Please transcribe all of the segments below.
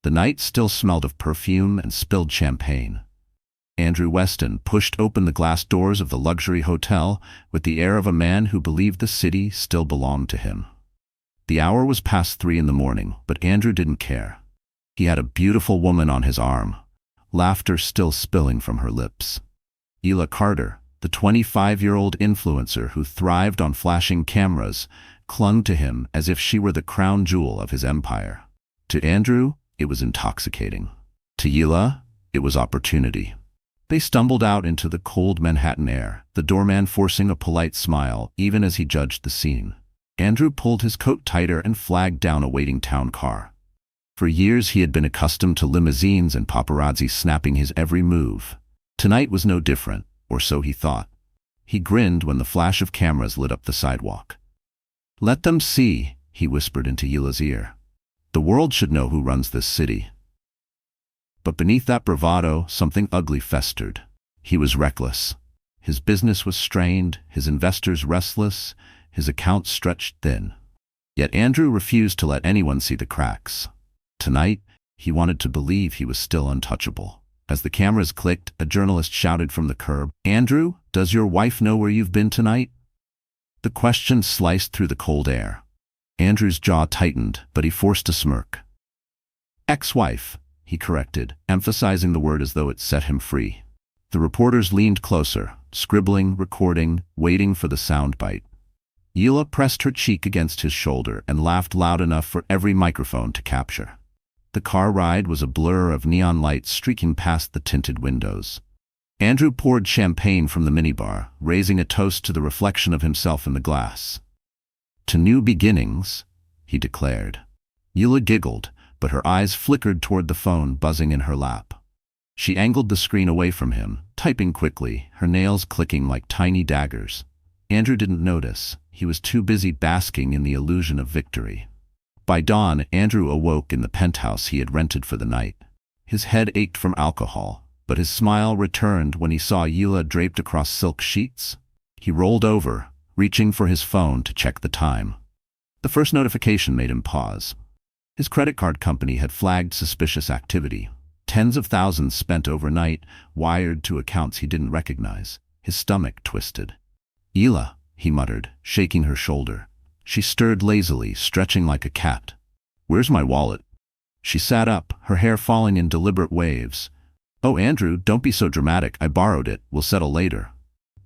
The night still smelled of perfume and spilled champagne. Andrew Weston pushed open the glass doors of the luxury hotel with the air of a man who believed the city still belonged to him. The hour was past 3 in the morning, but Andrew didn't care. He had a beautiful woman on his arm, laughter still spilling from her lips. Ela Carter, the 25-year-old influencer who thrived on flashing cameras, clung to him as if she were the crown jewel of his empire. To Andrew, it was intoxicating. To Ela, it was opportunity. They stumbled out into the cold Manhattan air, the doorman forcing a polite smile even as he judged the scene. Andrew pulled his coat tighter and flagged down a waiting town car. For years he had been accustomed to limousines and paparazzi snapping his every move. Tonight was no different, or so he thought. He grinned when the flash of cameras lit up the sidewalk. "Let them see," he whispered into Ela's ear. "The world should know who runs this city." But beneath that bravado, something ugly festered. He was reckless. His business was strained, his investors restless, his accounts stretched thin. Yet Andrew refused to let anyone see the cracks. Tonight, he wanted to believe he was still untouchable. As the cameras clicked, a journalist shouted from the curb, "Andrew, does your wife know where you've been tonight?" The question sliced through the cold air. Andrew's jaw tightened, but he forced a smirk. "Ex-wife," he corrected, emphasizing the word as though it set him free. The reporters leaned closer, scribbling, recording, waiting for the soundbite. Ela pressed her cheek against his shoulder and laughed loud enough for every microphone to capture. The car ride was a blur of neon lights streaking past the tinted windows. Andrew poured champagne from the minibar, raising a toast to the reflection of himself in the glass. "To new beginnings," he declared. Ela giggled, but her eyes flickered toward the phone buzzing in her lap. She angled the screen away from him, typing quickly, her nails clicking like tiny daggers. Andrew didn't notice. He was too busy basking in the illusion of victory. By dawn, Andrew awoke in the penthouse he had rented for the night. His head ached from alcohol, but his smile returned when he saw Ela draped across silk sheets. He rolled over, reaching for his phone to check the time. The first notification made him pause. His credit card company had flagged suspicious activity. Tens of thousands spent overnight, wired to accounts he didn't recognize. His stomach twisted. "Ela," he muttered, shaking her shoulder. She stirred lazily, stretching like a cat. "Where's my wallet?" She sat up, her hair falling in deliberate waves. "Oh, Andrew, don't be so dramatic. I borrowed it. We'll settle later."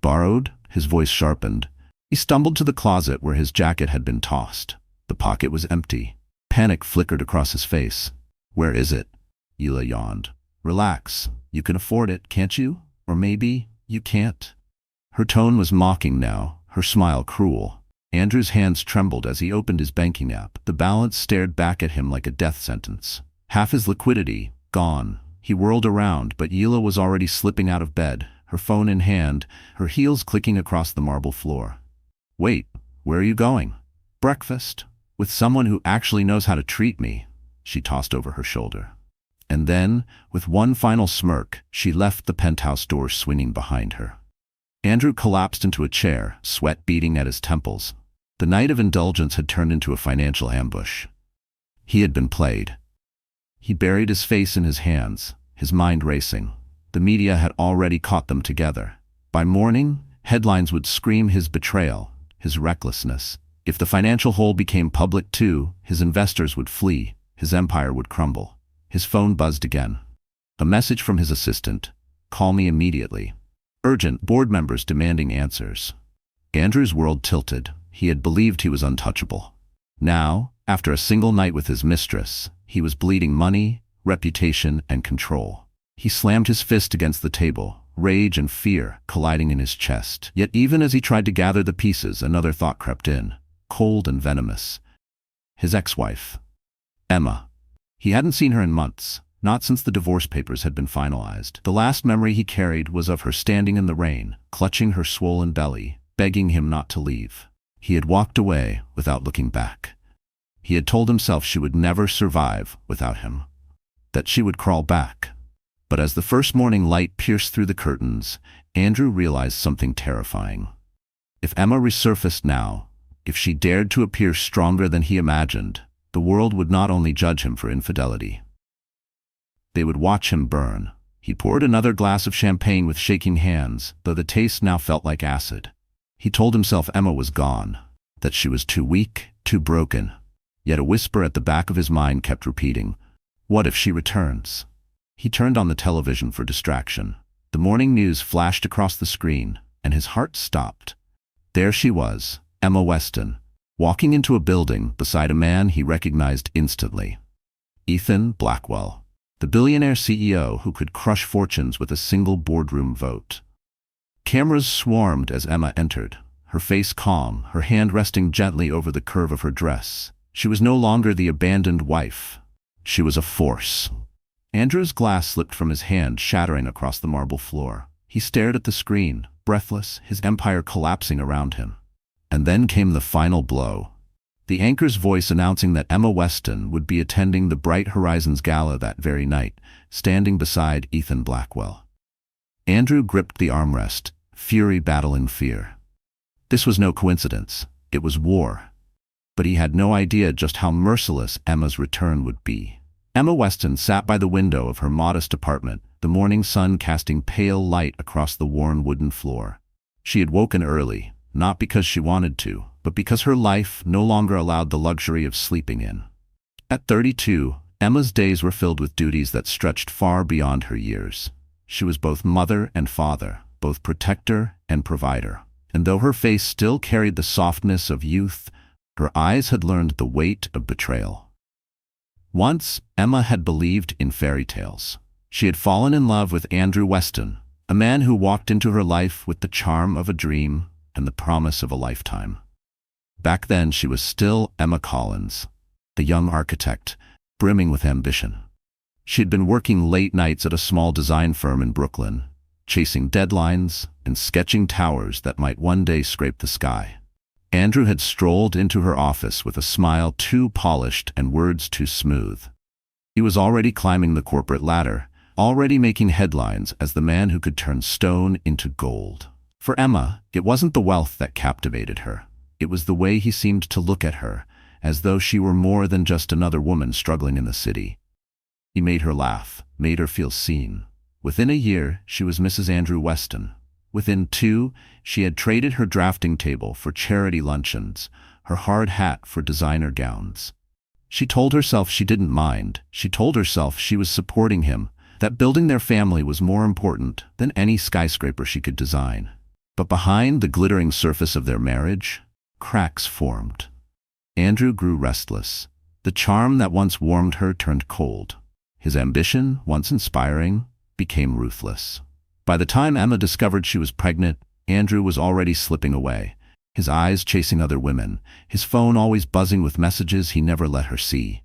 "Borrowed?" His voice sharpened. He stumbled to the closet where his jacket had been tossed. The pocket was empty. Panic flickered across his face. "Where is it?" Ela yawned. "Relax. You can afford it, can't you? Or maybe you can't." Her tone was mocking now, her smile cruel. Andrew's hands trembled as he opened his banking app. The balance stared back at him like a death sentence. Half his liquidity, gone. He whirled around, but Ela was already slipping out of bed, her phone in hand, her heels clicking across the marble floor. "Wait, where are you going?" "Breakfast. With someone who actually knows how to treat me," she tossed over her shoulder. And then, with one final smirk, she left the penthouse door swinging behind her. Andrew collapsed into a chair, sweat beading at his temples. The night of indulgence had turned into a financial ambush. He had been played. He buried his face in his hands, his mind racing. The media had already caught them together. By morning, headlines would scream his betrayal, his recklessness. If the financial hole became public too, his investors would flee, his empire would crumble. His phone buzzed again. A message from his assistant. "Call me immediately." Urgent, board members demanding answers. Andrew's world tilted. He had believed he was untouchable. Now, after a single night with his mistress, he was bleeding money, reputation, and control. He slammed his fist against the table, rage and fear colliding in his chest. Yet even as he tried to gather the pieces, another thought crept in, cold and venomous. His ex-wife, Emma. He hadn't seen her in months, not since the divorce papers had been finalized. The last memory he carried was of her standing in the rain, clutching her swollen belly, begging him not to leave. He had walked away without looking back. He had told himself she would never survive without him, that she would crawl back. But as the first morning light pierced through the curtains, Andrew realized something terrifying. If Emma resurfaced now, if she dared to appear stronger than he imagined, the world would not only judge him for infidelity. They would watch him burn. He poured another glass of champagne with shaking hands, though the taste now felt like acid. He told himself Emma was gone, that she was too weak, too broken. Yet a whisper at the back of his mind kept repeating, "What if she returns?" He turned on the television for distraction. The morning news flashed across the screen, and his heart stopped. There she was, Emma Weston, walking into a building beside a man he recognized instantly. Ethan Blackwell, the billionaire CEO who could crush fortunes with a single boardroom vote. Cameras swarmed as Emma entered, her face calm, her hand resting gently over the curve of her dress. She was no longer the abandoned wife. She was a force. Andrew's glass slipped from his hand, shattering across the marble floor. He stared at the screen, breathless, his empire collapsing around him. And then came the final blow. The anchor's voice announcing that Emma Weston would be attending the Bright Horizons Gala that very night, standing beside Ethan Blackwell. Andrew gripped the armrest, fury battling fear. This was no coincidence. It was war. But he had no idea just how merciless Emma's return would be. Emma Weston sat by the window of her modest apartment, the morning sun casting pale light across the worn wooden floor. She had woken early, not because she wanted to, but because her life no longer allowed the luxury of sleeping in. At 32, Emma's days were filled with duties that stretched far beyond her years. She was both mother and father, both protector and provider. And though her face still carried the softness of youth, her eyes had learned the weight of betrayal. Once, Emma had believed in fairy tales. She had fallen in love with Andrew Weston, a man who walked into her life with the charm of a dream and the promise of a lifetime. Back then, she was still Emma Collins, the young architect, brimming with ambition. She had been working late nights at a small design firm in Brooklyn, chasing deadlines and sketching towers that might one day scrape the sky. Andrew had strolled into her office with a smile too polished and words too smooth. He was already climbing the corporate ladder, already making headlines as the man who could turn stone into gold. For Emma, it wasn't the wealth that captivated her. It was the way he seemed to look at her, as though she were more than just another woman struggling in the city. He made her laugh, made her feel seen. Within a year, she was Mrs. Andrew Weston. Within 2, she had traded her drafting table for charity luncheons, her hard hat for designer gowns. She told herself she didn't mind. She told herself she was supporting him, that building their family was more important than any skyscraper she could design. But behind the glittering surface of their marriage, cracks formed. Andrew grew restless. The charm that once warmed her turned cold. His ambition, once inspiring, became ruthless. By the time Emma discovered she was pregnant, Andrew was already slipping away, his eyes chasing other women, his phone always buzzing with messages he never let her see.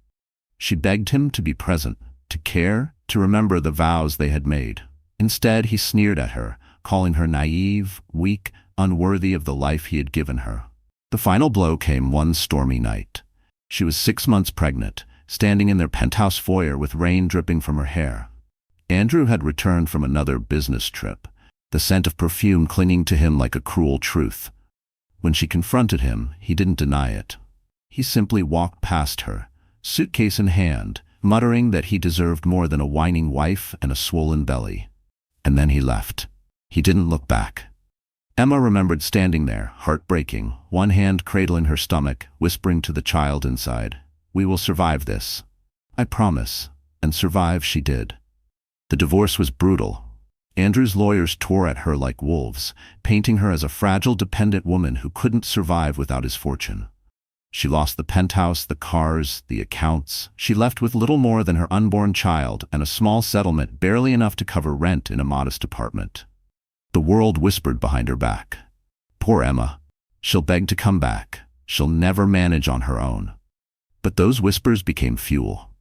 She begged him to be present, to care, to remember the vows they had made. Instead, he sneered at her, calling her naive, weak, unworthy of the life he had given her. The final blow came one stormy night. She was 6 months pregnant, standing in their penthouse foyer with rain dripping from her hair. Andrew had returned from another business trip, the scent of perfume clinging to him like a cruel truth. When she confronted him, he didn't deny it. He simply walked past her, suitcase in hand, muttering that he deserved more than a whining wife and a swollen belly. And then he left. He didn't look back. Emma remembered standing there, heartbreaking, one hand cradling her stomach, whispering to the child inside, "We will survive this. I promise." And survive she did. The divorce was brutal. Andrew's lawyers tore at her like wolves, painting her as a fragile, dependent woman who couldn't survive without his fortune. She lost the penthouse, the cars, the accounts. She left with little more than her unborn child and a small settlement barely enough to cover rent in a modest apartment. The world whispered behind her back, "Poor Emma. She'll beg to come back. She'll never manage on her own." But those whispers became fuel.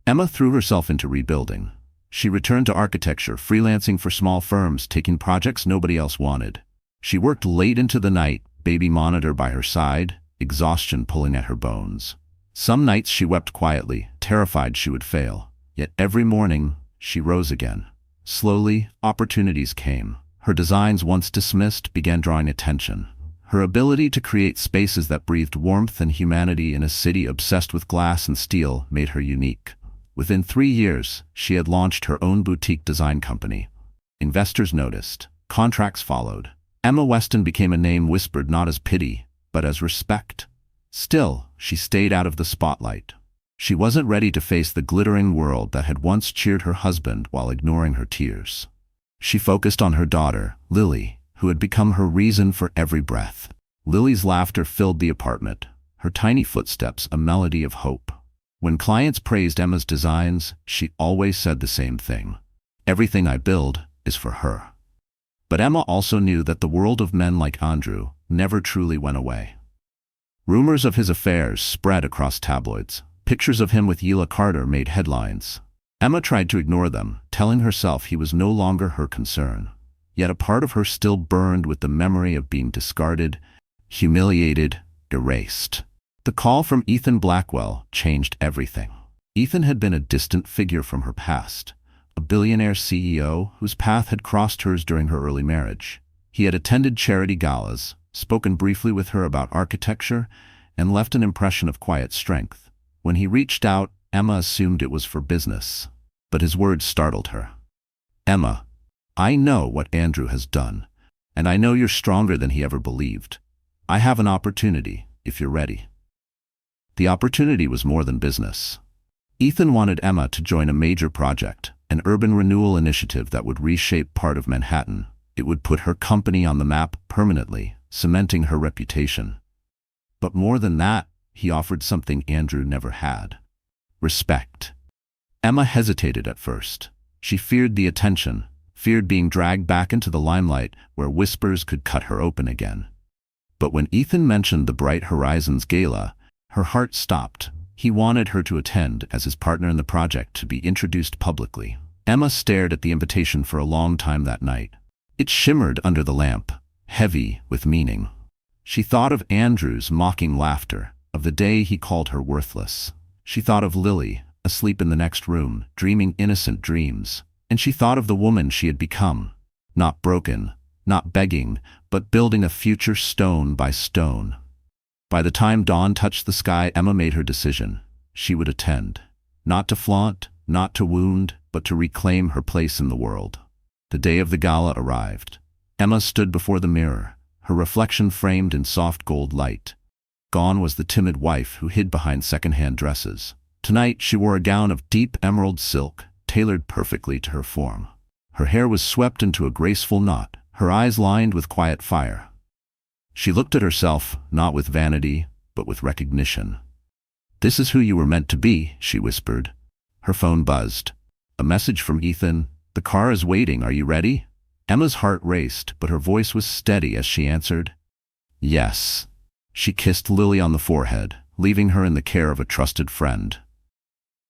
Emma threw herself into rebuilding. She returned to architecture, freelancing for small firms, taking projects nobody else wanted. She worked late into the night, baby monitor by her side, exhaustion pulling at her bones. Some nights she wept quietly, terrified she would fail. Yet every morning, she rose again. Slowly, opportunities came. Her designs, once dismissed, began drawing attention. Her ability to create spaces that breathed warmth and humanity in a city obsessed with glass and steel made her unique. Within 3 years, she had launched her own boutique design company. Investors noticed. Contracts followed. Emma Weston became a name whispered not as pity, but as respect. Still, she stayed out of the spotlight. She wasn't ready to face the glittering world that had once cheered her husband while ignoring her tears. She focused on her daughter, Lily, who had become her reason for every breath. Lily's laughter filled the apartment, her tiny footsteps a melody of hope. When clients praised Emma's designs, she always said the same thing. Everything I build is for her. But Emma also knew that the world of men like Andrew never truly went away. Rumors of his affairs spread across tabloids. Pictures of him with Yila Carter made headlines. Emma tried to ignore them, telling herself he was no longer her concern. Yet a part of her still burned with the memory of being discarded, humiliated, erased. The call from Ethan Blackwell changed everything. Ethan had been a distant figure from her past, a billionaire CEO whose path had crossed hers during her early marriage. He had attended charity galas, spoken briefly with her about architecture, and left an impression of quiet strength. When he reached out, Emma assumed it was for business, but his words startled her. "Emma, I know what Andrew has done, and I know you're stronger than he ever believed. I have an opportunity, if you're ready." The opportunity was more than business. Ethan wanted Emma to join a major project, an urban renewal initiative that would reshape part of Manhattan. It would put her company on the map permanently, cementing her reputation. But more than that, he offered something Andrew never had: respect. Emma hesitated at first. She feared the attention, feared being dragged back into the limelight where whispers could cut her open again. But when Ethan mentioned the Bright Horizons Gala, her heart stopped. He wanted her to attend as his partner in the project, to be introduced publicly. Emma stared at the invitation for a long time that night. It shimmered under the lamp, heavy with meaning. She thought of Andrew's mocking laughter, of the day he called her worthless. She thought of Lily, asleep in the next room, dreaming innocent dreams. And she thought of the woman she had become, not broken, not begging, but building a future stone by stone. By the time dawn touched the sky, Emma made her decision. She would attend. Not to flaunt, not to wound, but to reclaim her place in the world. The day of the gala arrived. Emma stood before the mirror, her reflection framed in soft gold light. Gone was the timid wife who hid behind second-hand dresses. Tonight she wore a gown of deep emerald silk, tailored perfectly to her form. Her hair was swept into a graceful knot, her eyes lined with quiet fire. She looked at herself, not with vanity, but with recognition. "This is who you were meant to be," she whispered. Her phone buzzed. "A message from Ethan. The car is waiting. Are you ready?" Emma's heart raced, but her voice was steady as she answered, "Yes." She kissed Lily on the forehead, leaving her in the care of a trusted friend.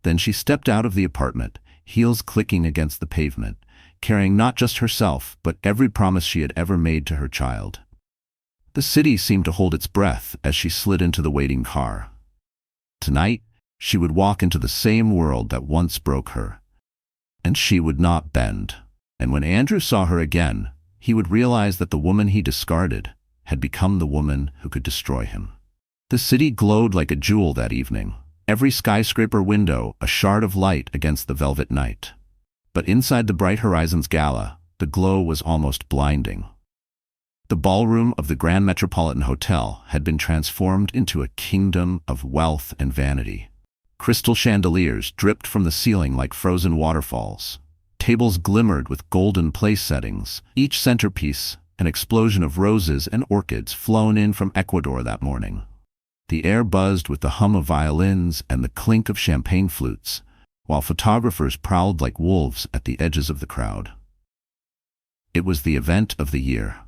Then she stepped out of the apartment, heels clicking against the pavement, carrying not just herself, but every promise she had ever made to her child. The city seemed to hold its breath as she slid into the waiting car. Tonight, she would walk into the same world that once broke her. And she would not bend. And when Andrew saw her again, he would realize that the woman he discarded had become the woman who could destroy him. The city glowed like a jewel that evening, every skyscraper window a shard of light against the velvet night. But inside the Bright Horizons Gala, the glow was almost blinding. The ballroom of the Grand Metropolitan Hotel had been transformed into a kingdom of wealth and vanity. Crystal chandeliers dripped from the ceiling like frozen waterfalls. Tables glimmered with golden place settings, each centerpiece an explosion of roses and orchids flown in from Ecuador that morning. The air buzzed with the hum of violins and the clink of champagne flutes, while photographers prowled like wolves at the edges of the crowd. It was the event of the year.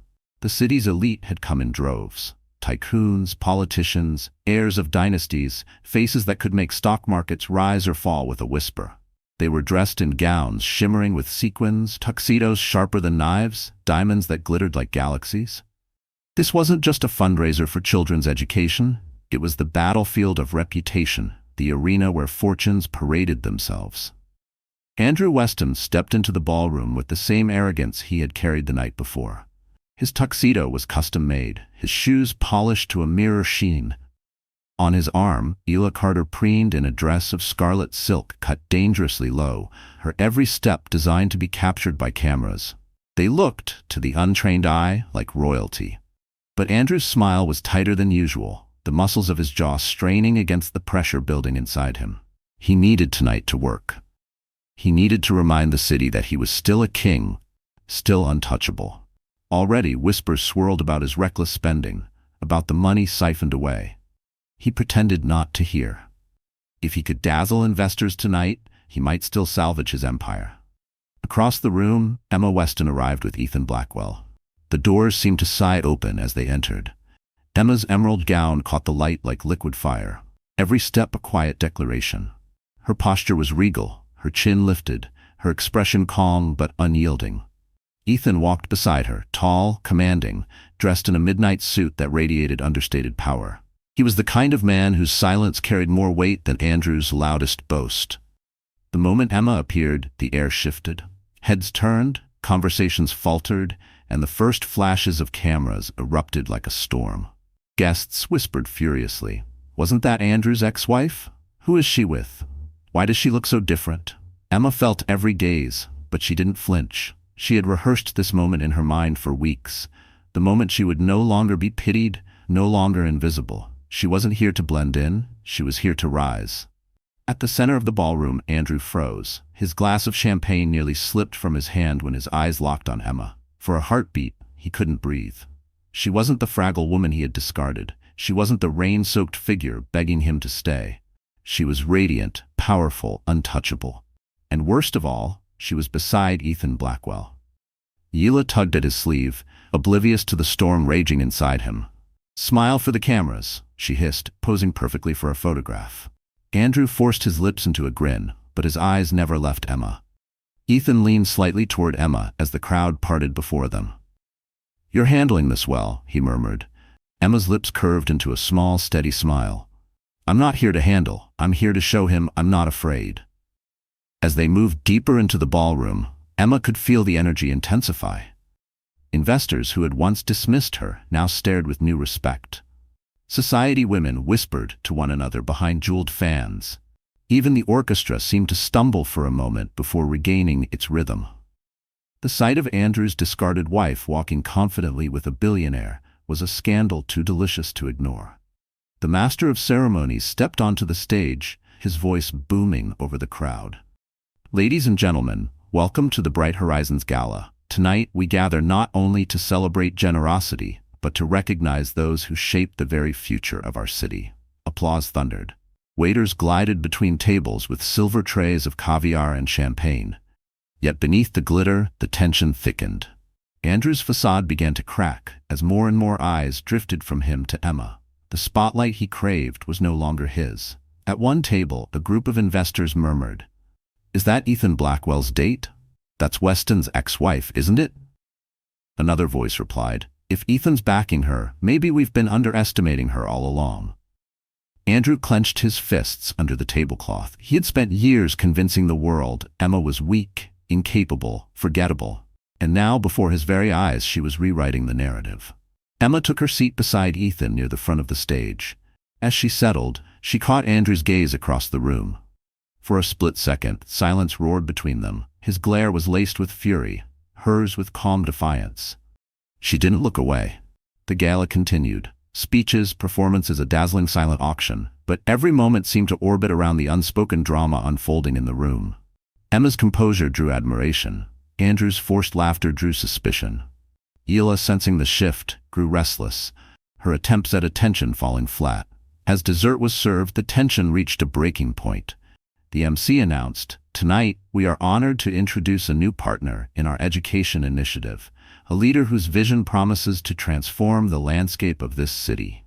The city's elite had come in droves. Tycoons, politicians, heirs of dynasties, faces that could make stock markets rise or fall with a whisper. They were dressed in gowns shimmering with sequins, tuxedos sharper than knives, diamonds that glittered like galaxies. This wasn't just a fundraiser for children's education. It was the battlefield of reputation, the arena where fortunes paraded themselves. Andrew Weston stepped into the ballroom with the same arrogance he had carried the night before. His tuxedo was custom-made, his shoes polished to a mirror sheen. On his arm, Ela Carter preened in a dress of scarlet silk cut dangerously low, her every step designed to be captured by cameras. They looked, to the untrained eye, like royalty. But Andrew's smile was tighter than usual, the muscles of his jaw straining against the pressure building inside him. He needed tonight to work. He needed to remind the city that he was still a king, still untouchable. Already whispers swirled about his reckless spending, about the money siphoned away. He pretended not to hear. If he could dazzle investors tonight, he might still salvage his empire. Across the room, Emma Weston arrived with Ethan Blackwell. The doors seemed to sigh open as they entered. Emma's emerald gown caught the light like liquid fire, every step a quiet declaration. Her posture was regal, her chin lifted, her expression calm but unyielding. Ethan walked beside her, tall, commanding, dressed in a midnight suit that radiated understated power. He was the kind of man whose silence carried more weight than Andrew's loudest boast. The moment Emma appeared, the air shifted. Heads turned, conversations faltered, and the first flashes of cameras erupted like a storm. Guests whispered furiously. "Wasn't that Andrew's ex-wife? Who is she with? Why does she look so different?" Emma felt every gaze, but she didn't flinch. She had rehearsed this moment in her mind for weeks. The moment she would no longer be pitied, no longer invisible. She wasn't here to blend in, she was here to rise. At the center of the ballroom, Andrew froze. His glass of champagne nearly slipped from his hand when his eyes locked on Emma. For a heartbeat, he couldn't breathe. She wasn't the fragile woman he had discarded. She wasn't the rain-soaked figure begging him to stay. She was radiant, powerful, untouchable. And worst of all, she was beside Ethan Blackwell. Ela tugged at his sleeve, oblivious to the storm raging inside him. "Smile for the cameras," she hissed, posing perfectly for a photograph. Andrew forced his lips into a grin, but his eyes never left Emma. Ethan leaned slightly toward Emma as the crowd parted before them. "You're handling this well," he murmured. Emma's lips curved into a small, steady smile. "I'm not here to handle, I'm here to show him I'm not afraid." As they moved deeper into the ballroom, Emma could feel the energy intensify. Investors who had once dismissed her now stared with new respect. Society women whispered to one another behind jeweled fans. Even the orchestra seemed to stumble for a moment before regaining its rhythm. The sight of Andrew's discarded wife walking confidently with a billionaire was a scandal too delicious to ignore. The master of ceremonies stepped onto the stage, his voice booming over the crowd. "Ladies and gentlemen, welcome to the Bright Horizons Gala. Tonight we gather not only to celebrate generosity, but to recognize those who shaped the very future of our city." Applause thundered. Waiters glided between tables with silver trays of caviar and champagne. Yet beneath the glitter, the tension thickened. Andrew's facade began to crack as more and more eyes drifted from him to Emma. The spotlight he craved was no longer his. At one table, a group of investors murmured, "Is that Ethan Blackwell's date? That's Weston's ex-wife, isn't it?" Another voice replied, "If Ethan's backing her, maybe we've been underestimating her all along." Andrew clenched his fists under the tablecloth. He had spent years convincing the world Emma was weak, incapable, forgettable. And now, before his very eyes, she was rewriting the narrative. Emma took her seat beside Ethan near the front of the stage. As she settled, she caught Andrew's gaze across the room. For a split second, silence roared between them. His glare was laced with fury, hers with calm defiance. She didn't look away. The gala continued. Speeches, performances, a dazzling silent auction, but every moment seemed to orbit around the unspoken drama unfolding in the room. Emma's composure drew admiration. Andrew's forced laughter drew suspicion. Ela, sensing the shift, grew restless, her attempts at attention falling flat. As dessert was served, the tension reached a breaking point. The MC announced, "Tonight, we are honored to introduce a new partner in our education initiative, a leader whose vision promises to transform the landscape of this city."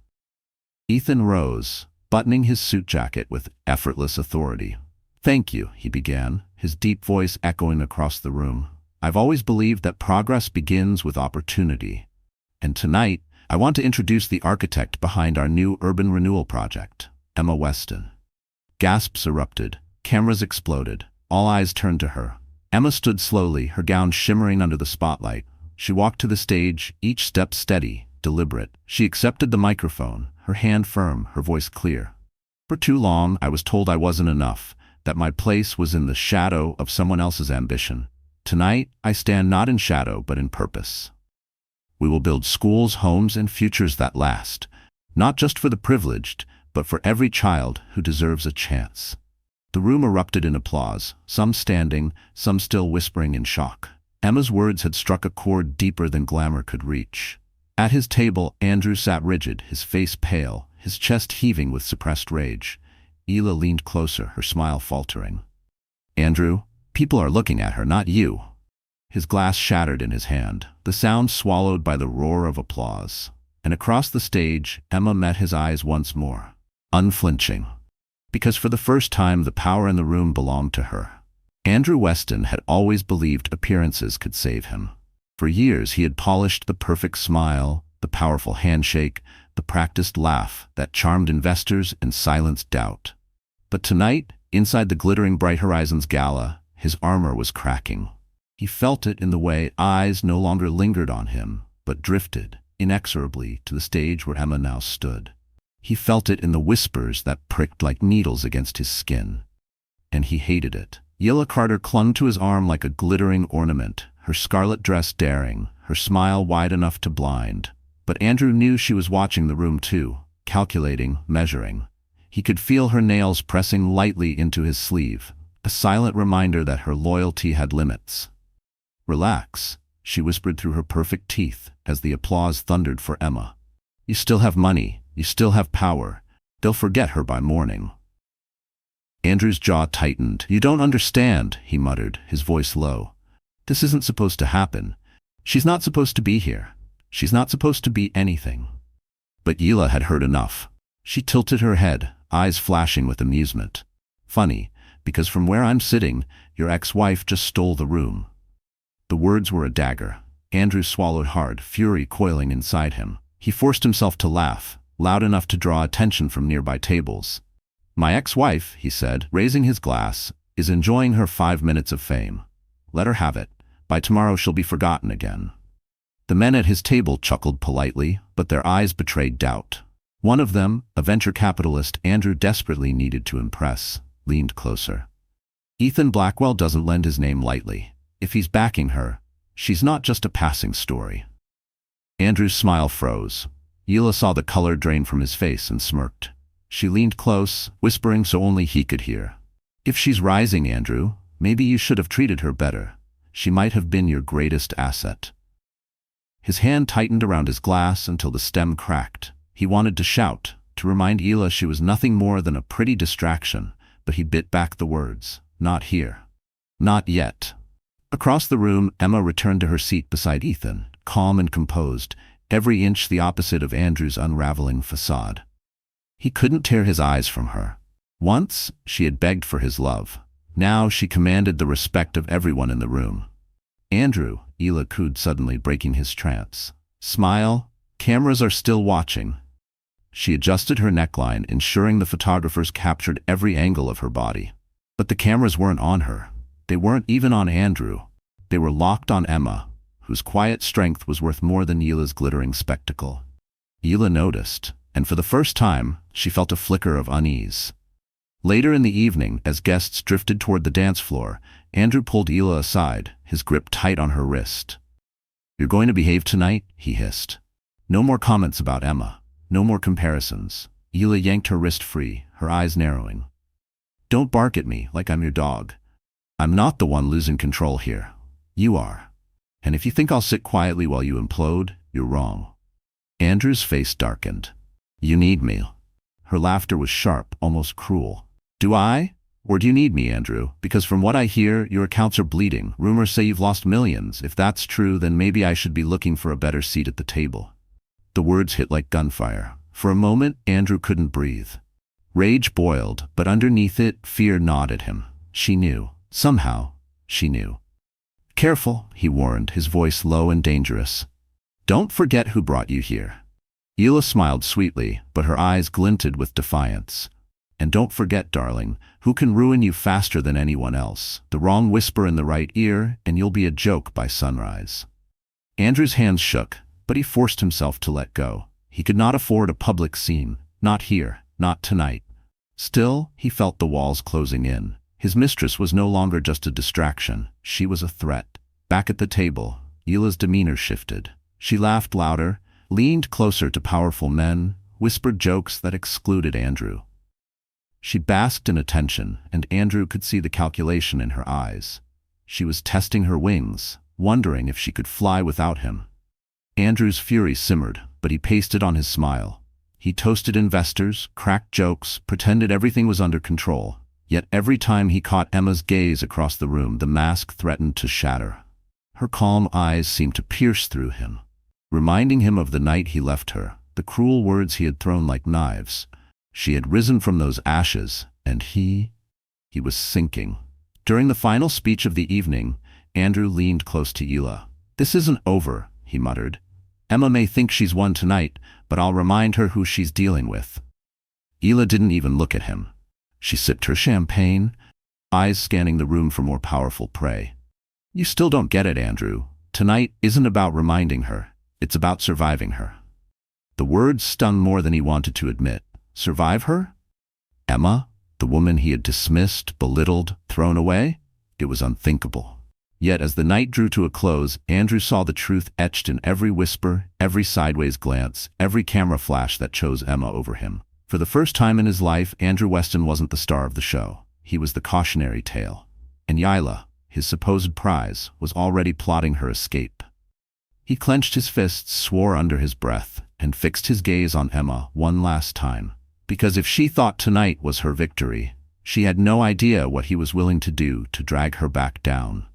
Ethan rose, buttoning his suit jacket with effortless authority. "Thank you," he began, his deep voice echoing across the room. "I've always believed that progress begins with opportunity. And tonight, I want to introduce the architect behind our new urban renewal project, Emma Weston." Gasps erupted. Cameras exploded. All eyes turned to her. Emma stood slowly, her gown shimmering under the spotlight. She walked to the stage, each step steady, deliberate. She accepted the microphone, her hand firm, her voice clear. For too long, I was told I wasn't enough, that my place was in the shadow of someone else's ambition. Tonight, I stand not in shadow, but in purpose. We will build schools, homes, and futures that last, not just for the privileged, but for every child who deserves a chance. The room erupted in applause, some standing, some still whispering in shock. Emma's words had struck a chord deeper than glamour could reach. At his table, Andrew sat rigid, his face pale, his chest heaving with suppressed rage. Hila leaned closer, her smile faltering. "Andrew, people are looking at her, not you." His glass shattered in his hand, the sound swallowed by the roar of applause. And across the stage, Emma met his eyes once more, unflinching. Because for the first time, the power in the room belonged to her. Andrew Weston had always believed appearances could save him. For years, he had polished the perfect smile, the powerful handshake, the practiced laugh that charmed investors and silenced doubt. But tonight, inside the glittering Bright Horizons gala, his armor was cracking. He felt it in the way eyes no longer lingered on him, but drifted inexorably to the stage where Emma now stood. He felt it in the whispers that pricked like needles against his skin. And he hated it. Hila Carter clung to his arm like a glittering ornament, her scarlet dress daring, her smile wide enough to blind. But Andrew knew she was watching the room too, calculating, measuring. He could feel her nails pressing lightly into his sleeve, a silent reminder that her loyalty had limits. "Relax," she whispered through her perfect teeth as the applause thundered for Emma. "You still have money, you still have power. They'll forget her by morning." Andrew's jaw tightened. "You don't understand," he muttered, his voice low. "This isn't supposed to happen. She's not supposed to be here. She's not supposed to be anything." But Hila had heard enough. She tilted her head, eyes flashing with amusement. "Funny, because from where I'm sitting, your ex-wife just stole the room." The words were a dagger. Andrew swallowed hard, fury coiling inside him. He forced himself to laugh, loud enough to draw attention from nearby tables. "My ex-wife," he said, raising his glass, "is enjoying her 5 minutes of fame. Let her have it. By tomorrow she'll be forgotten again." The men at his table chuckled politely, but their eyes betrayed doubt. One of them, a venture capitalist Andrew desperately needed to impress, leaned closer. "Ethan Blackwell doesn't lend his name lightly. If he's backing her, she's not just a passing story." Andrew's smile froze. Hila saw the color drain from his face and smirked. She leaned close, whispering so only he could hear. "If she's rising, Andrew, maybe you should have treated her better. She might have been your greatest asset." His hand tightened around his glass until the stem cracked. He wanted to shout, to remind Hila she was nothing more than a pretty distraction, but he bit back the words. "Not here. Not yet." Across the room, Emma returned to her seat beside Ethan, calm and composed, every inch the opposite of Andrew's unraveling facade. He couldn't tear his eyes from her. Once, she had begged for his love. Now she commanded the respect of everyone in the room. "Andrew," Hila cooed, suddenly breaking his trance. "Smile. Cameras are still watching." She adjusted her neckline, ensuring the photographers captured every angle of her body. But the cameras weren't on her. They weren't even on Andrew. They were locked on Emma, whose quiet strength was worth more than Hila's glittering spectacle. Hila noticed, and for the first time, she felt a flicker of unease. Later in the evening, as guests drifted toward the dance floor, Andrew pulled Hila aside, his grip tight on her wrist. "You're going to behave tonight?" he hissed. "No more comments about Emma. No more comparisons." Hila yanked her wrist free, her eyes narrowing. "Don't bark at me like I'm your dog. I'm not the one losing control here. You are. And if you think I'll sit quietly while you implode, you're wrong." Andrew's face darkened. "You need me." Her laughter was sharp, almost cruel. "Do I? Or do you need me, Andrew? Because from what I hear, your accounts are bleeding. Rumors say you've lost millions. If that's true, then maybe I should be looking for a better seat at the table." The words hit like gunfire. For a moment, Andrew couldn't breathe. Rage boiled, but underneath it, fear gnawed at him. She knew. Somehow, she knew. "Careful," he warned, his voice low and dangerous. "Don't forget who brought you here." Hila smiled sweetly, but her eyes glinted with defiance. "And don't forget, darling, who can ruin you faster than anyone else? The wrong whisper in the right ear, and you'll be a joke by sunrise." Andrew's hands shook, but he forced himself to let go. He could not afford a public scene. Not here, not tonight. Still, he felt the walls closing in. His mistress was no longer just a distraction. She was a threat. Back at the table, Hila's demeanor shifted. She laughed louder, leaned closer to powerful men, whispered jokes that excluded Andrew. She basked in attention, and Andrew could see the calculation in her eyes. She was testing her wings, wondering if she could fly without him. Andrew's fury simmered, but he pasted on his smile. He toasted investors, cracked jokes, pretended everything was under control. Yet every time he caught Emma's gaze across the room, the mask threatened to shatter. Her calm eyes seemed to pierce through him, reminding him of the night he left her, the cruel words he had thrown like knives. She had risen from those ashes, and he was sinking. During the final speech of the evening, Andrew leaned close to Hila. "This isn't over," he muttered. "Emma may think she's won tonight, but I'll remind her who she's dealing with." Hila didn't even look at him. She sipped her champagne, eyes scanning the room for more powerful prey. "You still don't get it, Andrew. Tonight isn't about reminding her. It's about surviving her." The words stung more than he wanted to admit. Survive her? Emma? The woman he had dismissed, belittled, thrown away? It was unthinkable. Yet as the night drew to a close, Andrew saw the truth etched in every whisper, every sideways glance, every camera flash that chose Emma over him. For the first time in his life, Andrew Weston wasn't the star of the show. He was the cautionary tale. And Hila, his supposed prize, was already plotting her escape. He clenched his fists, swore under his breath, and fixed his gaze on Emma one last time. Because if she thought tonight was her victory, she had no idea what he was willing to do to drag her back down.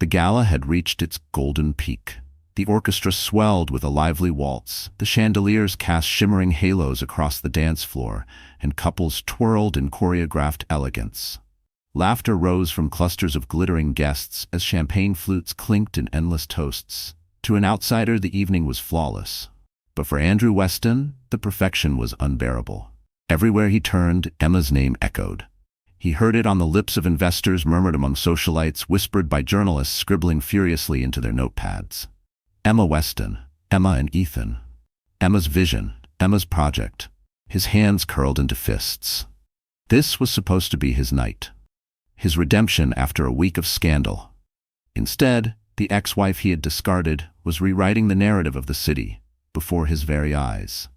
The gala had reached its golden peak. The orchestra swelled with a lively waltz, the chandeliers cast shimmering halos across the dance floor, and couples twirled in choreographed elegance. Laughter rose from clusters of glittering guests as champagne flutes clinked in endless toasts. To an outsider, the evening was flawless. But for Andrew Weston, the perfection was unbearable. Everywhere he turned, Emma's name echoed. He heard it on the lips of investors, murmured among socialites, whispered by journalists scribbling furiously into their notepads. Emma Weston, Emma and Ethan. Emma's vision, Emma's project. His hands curled into fists. This was supposed to be his night. His redemption after a week of scandal. Instead, the ex-wife he had discarded was rewriting the narrative of the city before his very eyes.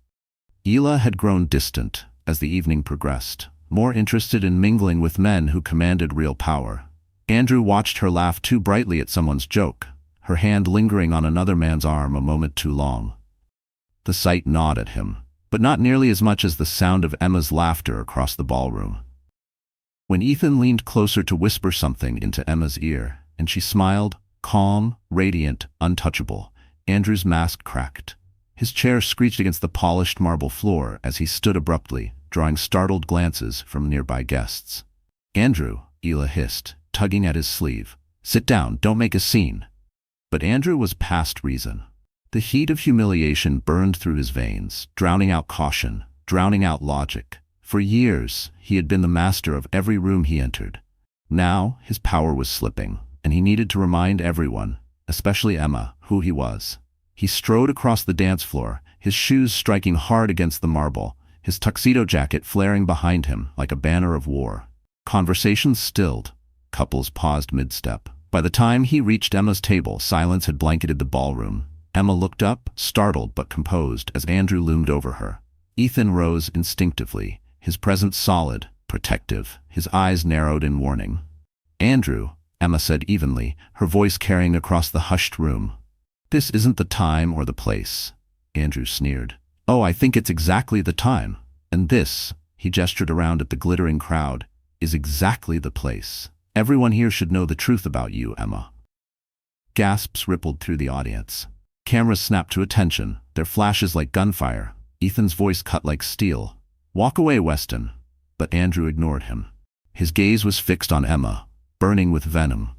Hila had grown distant as the evening progressed, more interested in mingling with men who commanded real power. Andrew watched her laugh too brightly at someone's joke, her hand lingering on another man's arm a moment too long. The sight gnawed at him, but not nearly as much as the sound of Emma's laughter across the ballroom. When Ethan leaned closer to whisper something into Emma's ear, and she smiled, calm, radiant, untouchable, Andrew's mask cracked. His chair screeched against the polished marble floor as he stood abruptly, drawing startled glances from nearby guests. "Andrew," Hila hissed, tugging at his sleeve. "Sit down, don't make a scene." But Andrew was past reason. The heat of humiliation burned through his veins, drowning out caution, drowning out logic. For years, he had been the master of every room he entered. Now, his power was slipping, and he needed to remind everyone, especially Emma, who he was. He strode across the dance floor, his shoes striking hard against the marble, his tuxedo jacket flaring behind him like a banner of war. Conversations stilled. Couples paused mid-step. By the time he reached Emma's table, silence had blanketed the ballroom. Emma looked up, startled but composed, as Andrew loomed over her. Ethan rose instinctively, his presence solid, protective, his eyes narrowed in warning. "Andrew," Emma said evenly, her voice carrying across the hushed room. "This isn't the time or the place," Andrew sneered. "Oh, I think it's exactly the time. And this," he gestured around at the glittering crowd, "is exactly the place. Everyone here should know the truth about you, Emma." Gasps rippled through the audience. Cameras snapped to attention, their flashes like gunfire. Ethan's voice cut like steel. "Walk away, Weston." But Andrew ignored him. His gaze was fixed on Emma, burning with venom.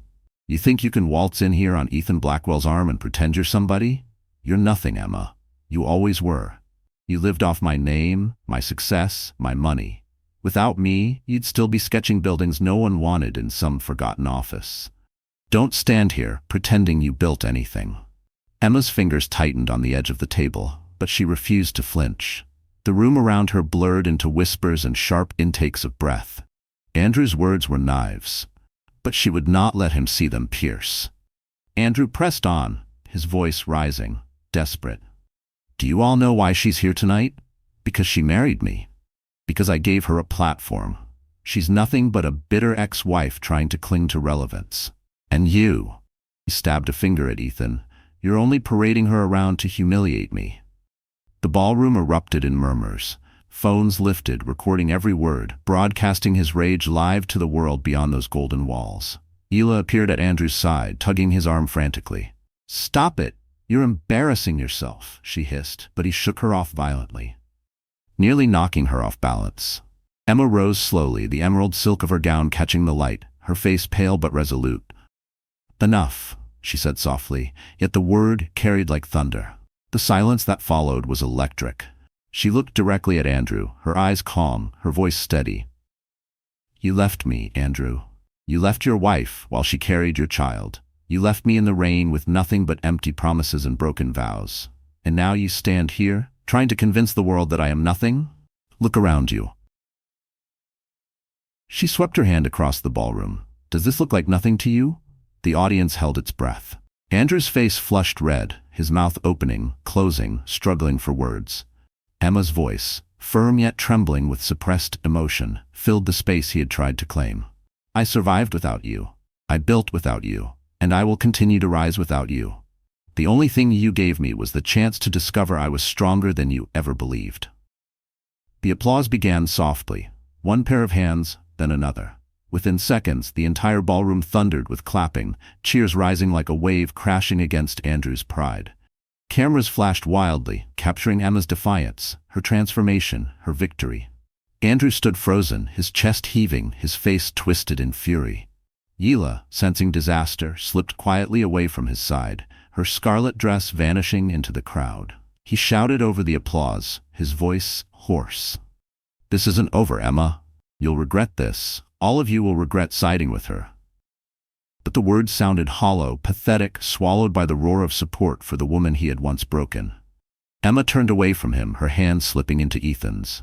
"You think you can waltz in here on Ethan Blackwell's arm and pretend you're somebody? You're nothing, Emma. You always were. You lived off my name, my success, my money. Without me, you'd still be sketching buildings no one wanted in some forgotten office. Don't stand here pretending you built anything." Emma's fingers tightened on the edge of the table, but she refused to flinch. The room around her blurred into whispers and sharp intakes of breath. Andrew's words were knives, but she would not let him see them pierce. Andrew pressed on, his voice rising, desperate. "Do you all know why she's here tonight? Because she married me. Because I gave her a platform. She's nothing but a bitter ex-wife trying to cling to relevance. And you," he stabbed a finger at Ethan, "you're only parading her around to humiliate me." The ballroom erupted in murmurs. Phones lifted, recording every word, broadcasting his rage live to the world beyond those golden walls. Hila appeared at Andrew's side, tugging his arm frantically. "Stop it! You're embarrassing yourself," she hissed, but he shook her off violently, nearly knocking her off balance. Emma rose slowly, the emerald silk of her gown catching the light, her face pale but resolute. "Enough," she said softly, yet the word carried like thunder. The silence that followed was electric. She looked directly at Andrew, her eyes calm, her voice steady. "You left me, Andrew. You left your wife while she carried your child. You left me in the rain with nothing but empty promises and broken vows. And now you stand here, trying to convince the world that I am nothing? Look around you." She swept her hand across the ballroom. "Does this look like nothing to you?" The audience held its breath. Andrew's face flushed red, his mouth opening, closing, struggling for words. Emma's voice, firm yet trembling with suppressed emotion, filled the space he had tried to claim. "I survived without you. I built without you. And I will continue to rise without you. The only thing you gave me was the chance to discover I was stronger than you ever believed." The applause began softly, one pair of hands, then another. Within seconds, the entire ballroom thundered with clapping, cheers rising like a wave crashing against Andrew's pride. Cameras flashed wildly, capturing Emma's defiance, her transformation, her victory. Andrew stood frozen, his chest heaving, his face twisted in fury. Hila, sensing disaster, slipped quietly away from his side, her scarlet dress vanishing into the crowd. He shouted over the applause, his voice hoarse. "This isn't over, Emma. You'll regret this. All of you will regret siding with her." But the words sounded hollow, pathetic, swallowed by the roar of support for the woman he had once broken. Emma turned away from him, her hand slipping into Ethan's.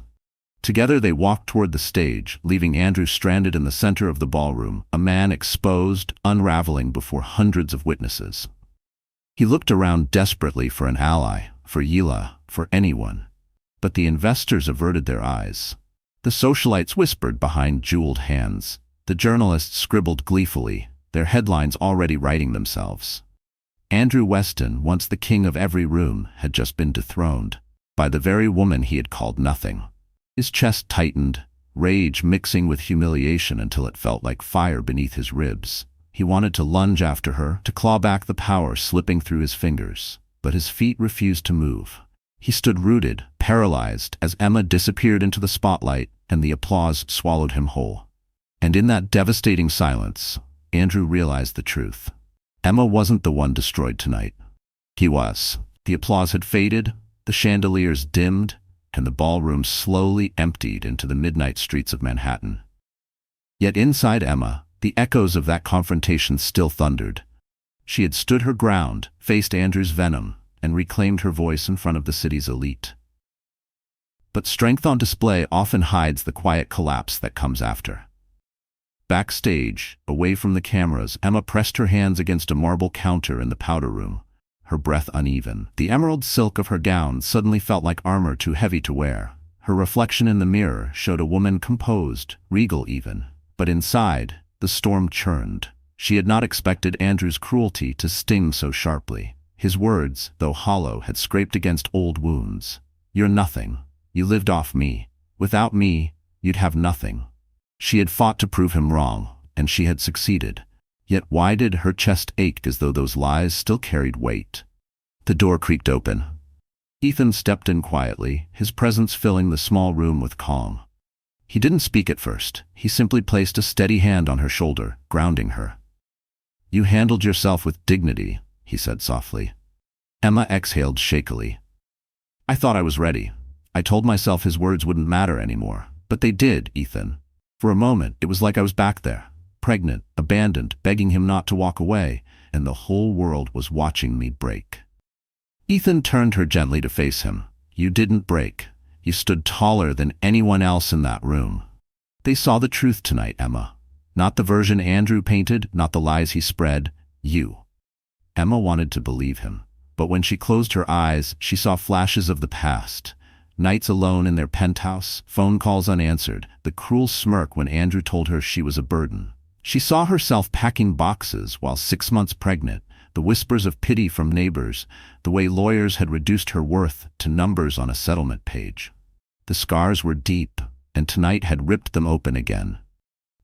Together they walked toward the stage, leaving Andrew stranded in the center of the ballroom, a man exposed, unraveling before hundreds of witnesses. He looked around desperately for an ally, for Hila, for anyone. But the investors averted their eyes. The socialites whispered behind jeweled hands. The journalists scribbled gleefully, their headlines already writing themselves. Andrew Weston, once the king of every room, had just been dethroned by the very woman he had called nothing. His chest tightened, rage mixing with humiliation until it felt like fire beneath his ribs. He wanted to lunge after her, to claw back the power slipping through his fingers, but his feet refused to move. He stood rooted, paralyzed, as Emma disappeared into the spotlight and the applause swallowed him whole. And in that devastating silence, Andrew realized the truth. Emma wasn't the one destroyed tonight. He was. The applause had faded, the chandeliers dimmed, and the ballroom slowly emptied into the midnight streets of Manhattan. Yet inside Emma, the echoes of that confrontation still thundered. She had stood her ground, faced Andrew's venom, and reclaimed her voice in front of the city's elite. But strength on display often hides the quiet collapse that comes after. Backstage, away from the cameras, Emma pressed her hands against a marble counter in the powder room, her breath uneven. The emerald silk of her gown suddenly felt like armor too heavy to wear. Her reflection in the mirror showed a woman composed, regal even. But inside, the storm churned. She had not expected Andrew's cruelty to sting so sharply. His words, though hollow, had scraped against old wounds. "You're nothing. You lived off me. Without me, you'd have nothing." She had fought to prove him wrong, and she had succeeded. Yet why did her chest ache as though those lies still carried weight? The door creaked open. Ethan stepped in quietly, his presence filling the small room with calm. He didn't speak at first. He simply placed a steady hand on her shoulder, grounding her. "You handled yourself with dignity," he said softly. Emma exhaled shakily. "I thought I was ready. I told myself his words wouldn't matter anymore. But they did, Ethan. For a moment, it was like I was back there, pregnant, abandoned, begging him not to walk away, and the whole world was watching me break." Ethan turned her gently to face him, You didn't break. You stood taller than anyone else in that room. They saw the truth tonight, Emma. Not the version Andrew painted, not the lies he spread. You. Emma wanted to believe him, but when she closed her eyes, she saw flashes of the past. Nights alone in their penthouse, phone calls unanswered, the cruel smirk when Andrew told her she was a burden. She saw herself packing boxes while 6 months pregnant, the whispers of pity from neighbors, the way lawyers had reduced her worth to numbers on a settlement page. The scars were deep, and tonight had ripped them open again.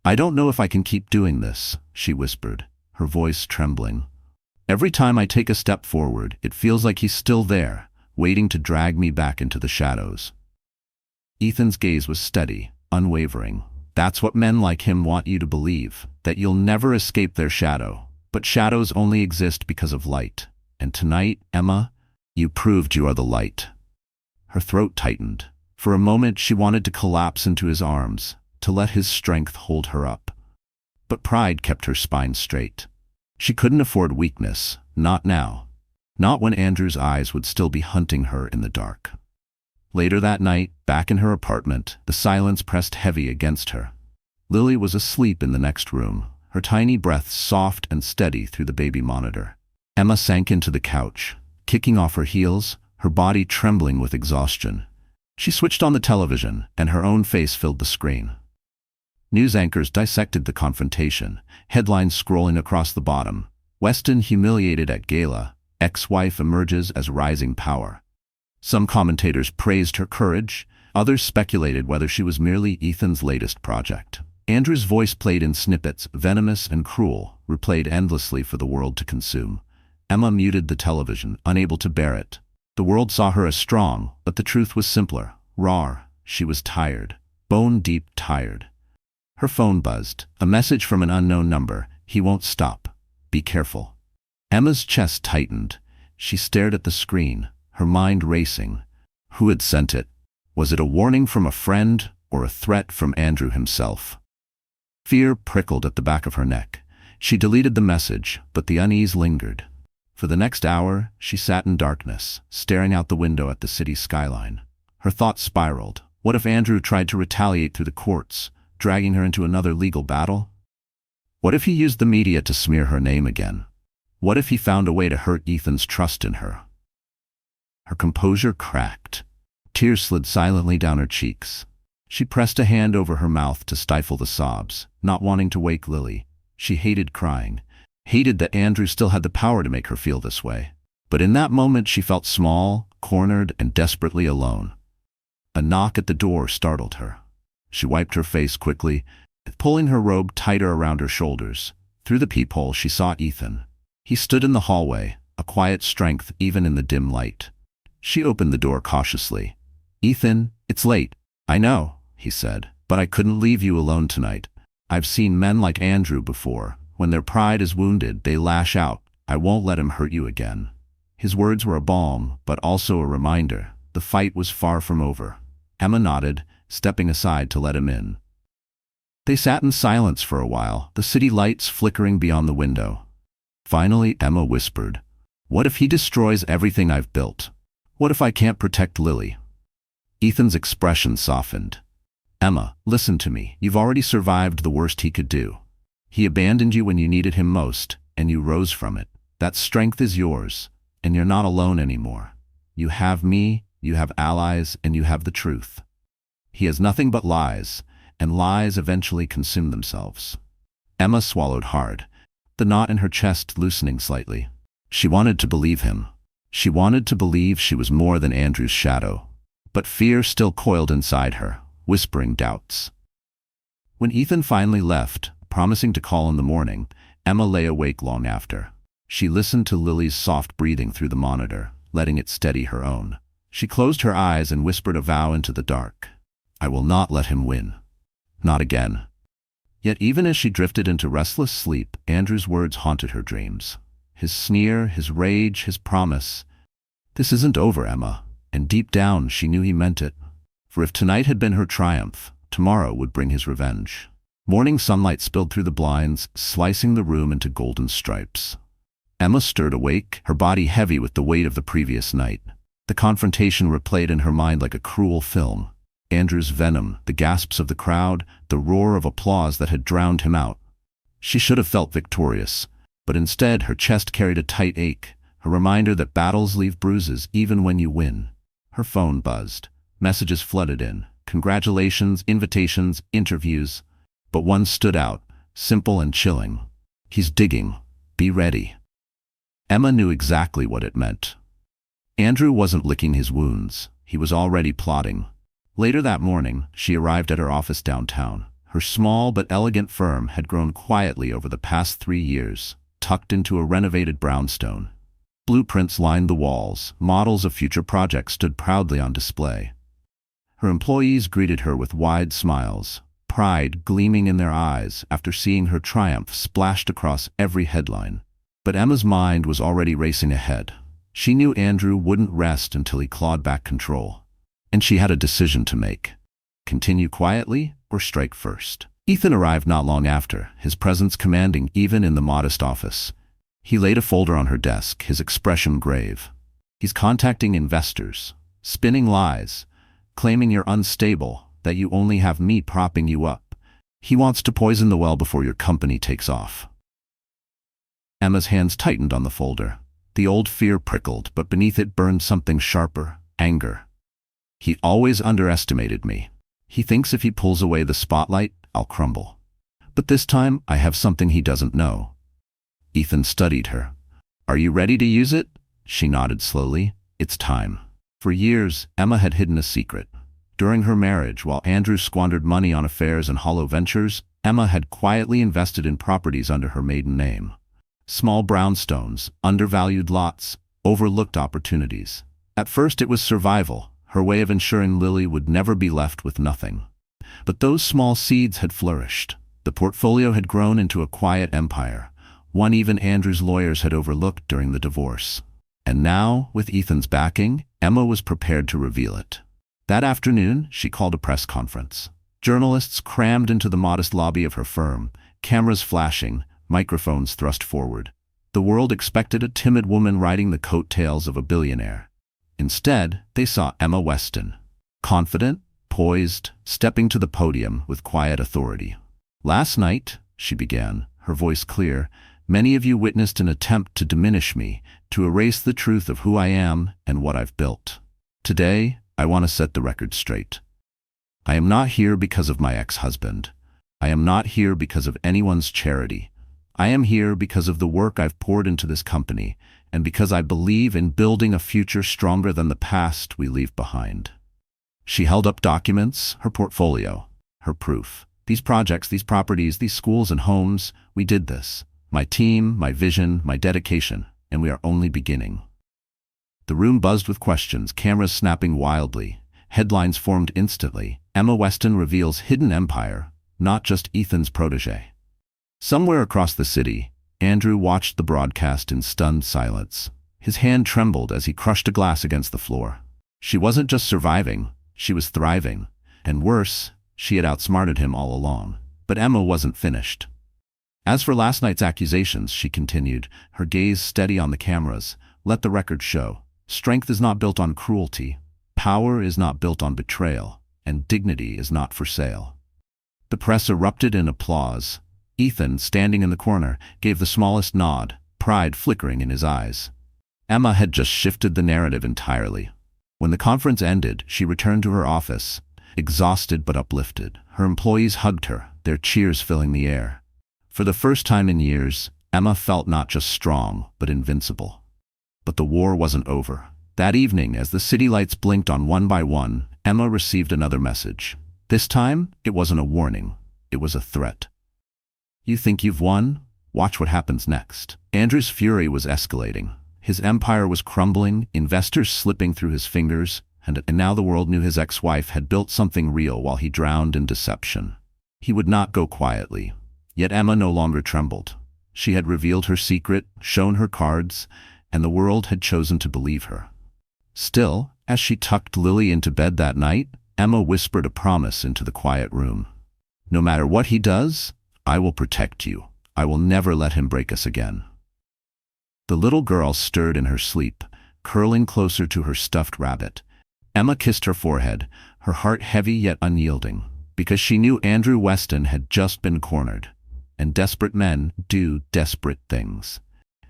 I don't know if I can keep doing this, she whispered, her voice trembling. Every time I take a step forward, it feels like he's still there, waiting to drag me back into the shadows. Ethan's gaze was steady, unwavering. That's what men like him want you to believe, that you'll never escape their shadow. But shadows only exist because of light. And tonight, Emma, you proved you are the light. Her throat tightened. For a moment, she wanted to collapse into his arms, to let his strength hold her up. But pride kept her spine straight. She couldn't afford weakness, not now. Not when Andrew's eyes would still be hunting her in the dark. Later that night, back in her apartment, the silence pressed heavy against her. Lily was asleep in the next room, her tiny breath soft and steady through the baby monitor. Emma sank into the couch, kicking off her heels, her body trembling with exhaustion. She switched on the television, and her own face filled the screen. News anchors dissected the confrontation, headlines scrolling across the bottom. Weston humiliated at gala, ex-wife emerges as rising power. Some commentators praised her courage, others speculated whether she was merely Ethan's latest project. Andrew's voice played in snippets, venomous and cruel, replayed endlessly for the world to consume. Emma muted the television, unable to bear it. The world saw her as strong, but the truth was simpler, raw. She was tired, bone-deep tired. Her phone buzzed, a message from an unknown number. He won't stop. Be careful. Emma's chest tightened. She stared at the screen, her mind racing. Who had sent it? Was it a warning from a friend or a threat from Andrew himself? Fear prickled at the back of her neck. She deleted the message, but the unease lingered. For the next hour, she sat in darkness, staring out the window at the city skyline. Her thoughts spiraled. What if Andrew tried to retaliate through the courts, dragging her into another legal battle? What if he used the media to smear her name again? What if he found a way to hurt Ethan's trust in her? Her composure cracked. Tears slid silently down her cheeks. She pressed a hand over her mouth to stifle the sobs, not wanting to wake Lily. She hated crying, hated that Andrew still had the power to make her feel this way. But in that moment she felt small, cornered, and desperately alone. A knock at the door startled her. She wiped her face quickly, pulling her robe tighter around her shoulders. Through the peephole she saw Ethan. He stood in the hallway, a quiet strength even in the dim light. She opened the door cautiously. "Ethan, it's late." "I know," he said, "but I couldn't leave you alone tonight. I've seen men like Andrew before. When their pride is wounded, they lash out. I won't let him hurt you again." His words were a balm, but also a reminder. The fight was far from over. Emma nodded, stepping aside to let him in. They sat in silence for a while, the city lights flickering beyond the window. Finally, Emma whispered, "What if he destroys everything I've built? What if I can't protect Lily?" Ethan's expression softened. "Emma, listen to me. You've already survived the worst he could do. He abandoned you when you needed him most, and you rose from it. That strength is yours, and you're not alone anymore. You have me, you have allies, and you have the truth. He has nothing but lies, and lies eventually consume themselves." Emma swallowed hard, the knot in her chest loosening slightly. She wanted to believe him. She wanted to believe she was more than Andrew's shadow. But fear still coiled inside her, whispering doubts. When Ethan finally left, promising to call in the morning, Emma lay awake long after. She listened to Lily's soft breathing through the monitor, letting it steady her own. She closed her eyes and whispered a vow into the dark. "I will not let him win. Not again." Yet even as she drifted into restless sleep, Andrew's words haunted her dreams. His sneer, his rage, his promise. "This isn't over, Emma." And deep down, she knew he meant it. For if tonight had been her triumph, tomorrow would bring his revenge. Morning sunlight spilled through the blinds, slicing the room into golden stripes. Emma stirred awake, her body heavy with the weight of the previous night. The confrontation replayed in her mind like a cruel film. Andrew's venom, the gasps of the crowd, the roar of applause that had drowned him out. She should have felt victorious, but instead her chest carried a tight ache, a reminder that battles leave bruises even when you win. Her phone buzzed. Messages flooded in. Congratulations, invitations, interviews. But one stood out, simple and chilling. He's digging. Be ready. Emma knew exactly what it meant. Andrew wasn't licking his wounds. He was already plotting. Later that morning, she arrived at her office downtown. Her small but elegant firm had grown quietly over the past 3 years, tucked into a renovated brownstone. Blueprints lined the walls, models of future projects stood proudly on display. Her employees greeted her with wide smiles, pride gleaming in their eyes after seeing her triumph splashed across every headline. But Emma's mind was already racing ahead. She knew Andrew wouldn't rest until he clawed back control. And she had a decision to make. Continue quietly or strike first. Ethan arrived not long after, his presence commanding even in the modest office. He laid a folder on her desk, his expression grave. He's contacting investors, spinning lies, claiming you're unstable, that you only have me propping you up. He wants to poison the well before your company takes off. Emma's hands tightened on the folder. The old fear prickled, but beneath it burned something sharper, anger. He always underestimated me. He thinks if he pulls away the spotlight, I'll crumble. But this time, I have something he doesn't know. Ethan studied her. Are you ready to use it? She nodded slowly. It's time. For years, Emma had hidden a secret. During her marriage, while Andrew squandered money on affairs and hollow ventures, Emma had quietly invested in properties under her maiden name. Small brownstones, undervalued lots, overlooked opportunities. At first it was survival, her way of ensuring Lily would never be left with nothing. But those small seeds had flourished. The portfolio had grown into a quiet empire, one even Andrew's lawyers had overlooked during the divorce. And now, with Ethan's backing, Emma was prepared to reveal it. That afternoon, she called a press conference. Journalists crammed into the modest lobby of her firm, cameras flashing, microphones thrust forward. The world expected a timid woman riding the coattails of a billionaire. Instead, they saw Emma Weston, confident, poised, stepping to the podium with quiet authority. Last night, she began, her voice clear, many of you witnessed an attempt to diminish me, to erase the truth of who I am and what I've built. Today, I want to set the record straight. I am not here because of my ex-husband. I am not here because of anyone's charity. I am here because of the work I've poured into this company, and because I believe in building a future stronger than the past we leave behind. She held up documents, her portfolio, her proof. These projects, these properties, these schools and homes, we did this. My team, my vision, my dedication, and we are only beginning. The room buzzed with questions, cameras snapping wildly. Headlines formed instantly. Emma Weston reveals hidden empire, not just Ethan's protege. Somewhere across the city, Andrew watched the broadcast in stunned silence. His hand trembled as he crushed a glass against the floor. She wasn't just surviving, she was thriving. And worse, she had outsmarted him all along. But Emma wasn't finished. As for last night's accusations, she continued, her gaze steady on the cameras, let the record show. Strength is not built on cruelty. Power is not built on betrayal. And dignity is not for sale. The press erupted in applause. Ethan, standing in the corner, gave the smallest nod, pride flickering in his eyes. Emma had just shifted the narrative entirely. When the conference ended, she returned to her office, exhausted but uplifted. Her employees hugged her, their cheers filling the air. For the first time in years, Emma felt not just strong, but invincible. But the war wasn't over. That evening, as the city lights blinked on one by one, Emma received another message. This time, it wasn't a warning. It was a threat. You think you've won? Watch what happens next. Andrew's fury was escalating. His empire was crumbling, investors slipping through his fingers, and now the world knew his ex-wife had built something real while he drowned in deception. He would not go quietly. Yet Emma no longer trembled. She had revealed her secret, shown her cards, and the world had chosen to believe her. Still, as she tucked Lily into bed that night, Emma whispered a promise into the quiet room. No matter what he does, I will protect you. I will never let him break us again. The little girl stirred in her sleep, curling closer to her stuffed rabbit. Emma kissed her forehead, her heart heavy yet unyielding, because she knew Andrew Weston had just been cornered. And desperate men do desperate things.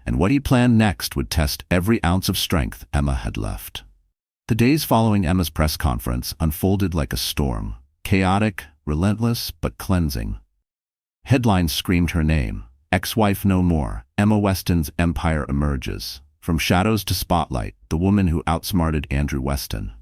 And what he planned next would test every ounce of strength Emma had left. The days following Emma's press conference unfolded like a storm, chaotic, relentless, but cleansing. Headlines screamed her name. Ex-wife no more. Emma Weston's empire emerges. From shadows to spotlight, the woman who outsmarted Andrew Weston.